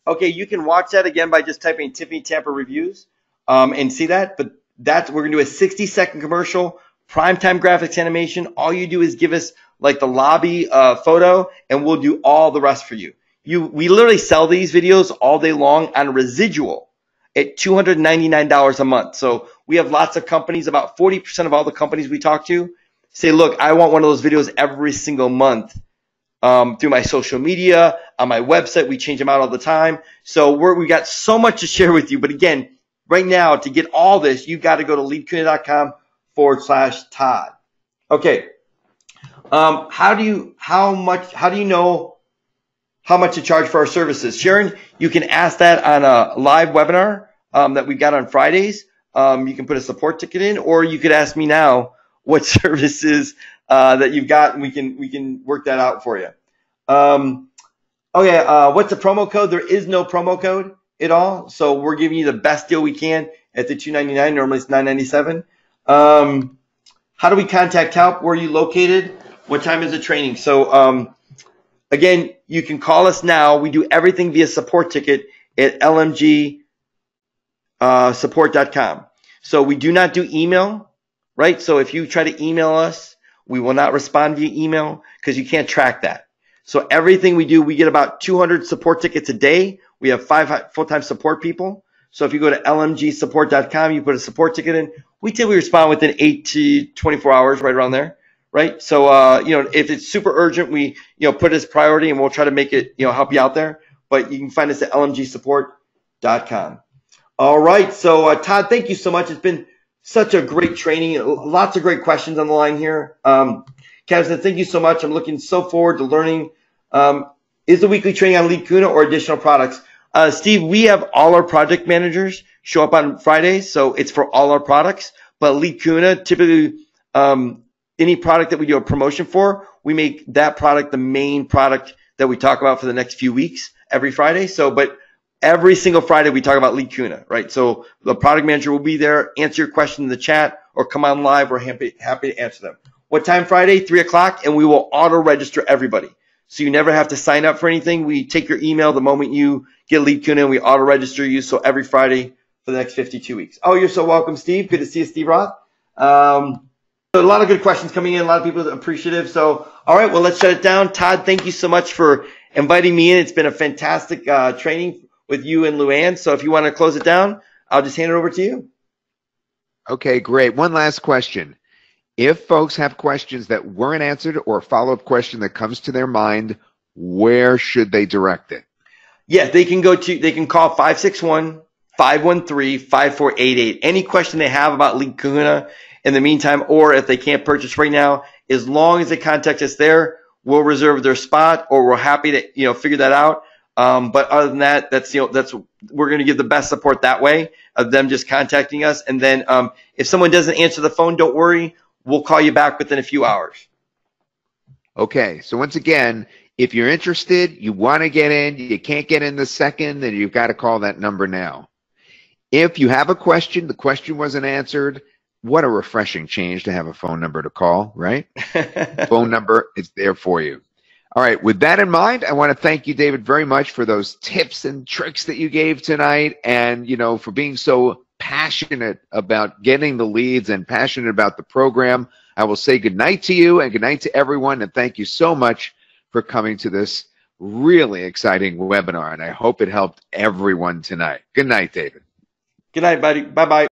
Okay, you can watch that again by just typing Tiffany Tampa reviews and see that. But we're going to do a 60-second commercial, primetime graphics animation. All you do is give us like the lobby photo, and we'll do all the rest for you. We literally sell these videos all day long on residual at $299 a month. So we have lots of companies, about 40% of all the companies we talk to say, look, I want one of those videos every single month. Through my social media, on my website, we change them out all the time. So we got so much to share with you. But again, right now, to get all this, you've got to go to leadkahuna.com/Todd. Okay. How do you know how much to charge for our services? Sharon, you can ask that on a live webinar that we've got on Fridays. You can put a support ticket in, or you could ask me now what services that you've got, and we can work that out for you. What's the promo code? There is no promo code at all, so we're giving you the best deal we can at the $299. Normally it's $997. How do we contact help? Where are you located? What time is the training? So again, you can call us now. We do everything via support ticket at lmgsupport.com. So we do not do email, right? So if you try to email us, we will not respond via email because you can't track that. So everything we do, we get about 200 support tickets a day. We have 5 full-time support people. So if you go to lmgsupport.com, you put a support ticket in, we typically respond within 8 to 24 hours, right around there, right? So, if it's super urgent, we, put it as priority and we'll try to make it, help you out there. But you can find us at lmgsupport.com. All right. So, Todd, thank you so much. It's been such a great training. Lots of great questions on the line here. Kevin, thank you so much. I'm looking so forward to learning. Is the weekly training on Lead Kahuna or additional products? Steve, we have all our project managers show up on Fridays, so it's for all our products. But Lead Kahuna, typically any product that we do a promotion for, we make that product the main product that we talk about for the next few weeks every Friday. But every single Friday we talk about Lead Kahuna, right? So the product manager will be there, answer your question in the chat, or come on live. We're happy to answer them. What time Friday? 3 o'clock, and we will auto-register everybody. So you never have to sign up for anything. We take your email the moment you get Lead Kahuna, and we auto-register you. So every Friday for the next 52 weeks. Oh, you're so welcome, Steve. Good to see you, Steve Roth. So a lot of good questions coming in. A lot of people are appreciative. So, all right, well, let's shut it down. Todd, thank you so much for inviting me in. It's been a fantastic training with you and Luann. So if you want to close it down, I'll just hand it over to you. Okay, great. One last question. If folks have questions that weren't answered or a follow-up question that comes to their mind, where should they direct it? Yeah, they can call 561-513-5488. Any question they have about Lead Kahuna in the meantime, or if they can't purchase right now, as long as they contact us there, we'll reserve their spot, or we're happy to, figure that out. But other than that, we're going to give the best support that way of them just contacting us. And then, if someone doesn't answer the phone, don't worry. We'll call you back within a few hours. Okay, so once again, if you're interested, you want to get in, you can't get in the second, then you've got to call that number now. If you have a question, the question wasn't answered, what a refreshing change to have a phone number to call, right? Phone number is there for you. All right, with that in mind, I want to thank you, David, very much for those tips and tricks that you gave tonight, and for being so passionate about getting the leads and passionate about the program. I will say good night to you and good night to everyone, and thank you so much for coming to this really exciting webinar, and I hope it helped everyone tonight. Good night, David. Good night, buddy. Bye-bye.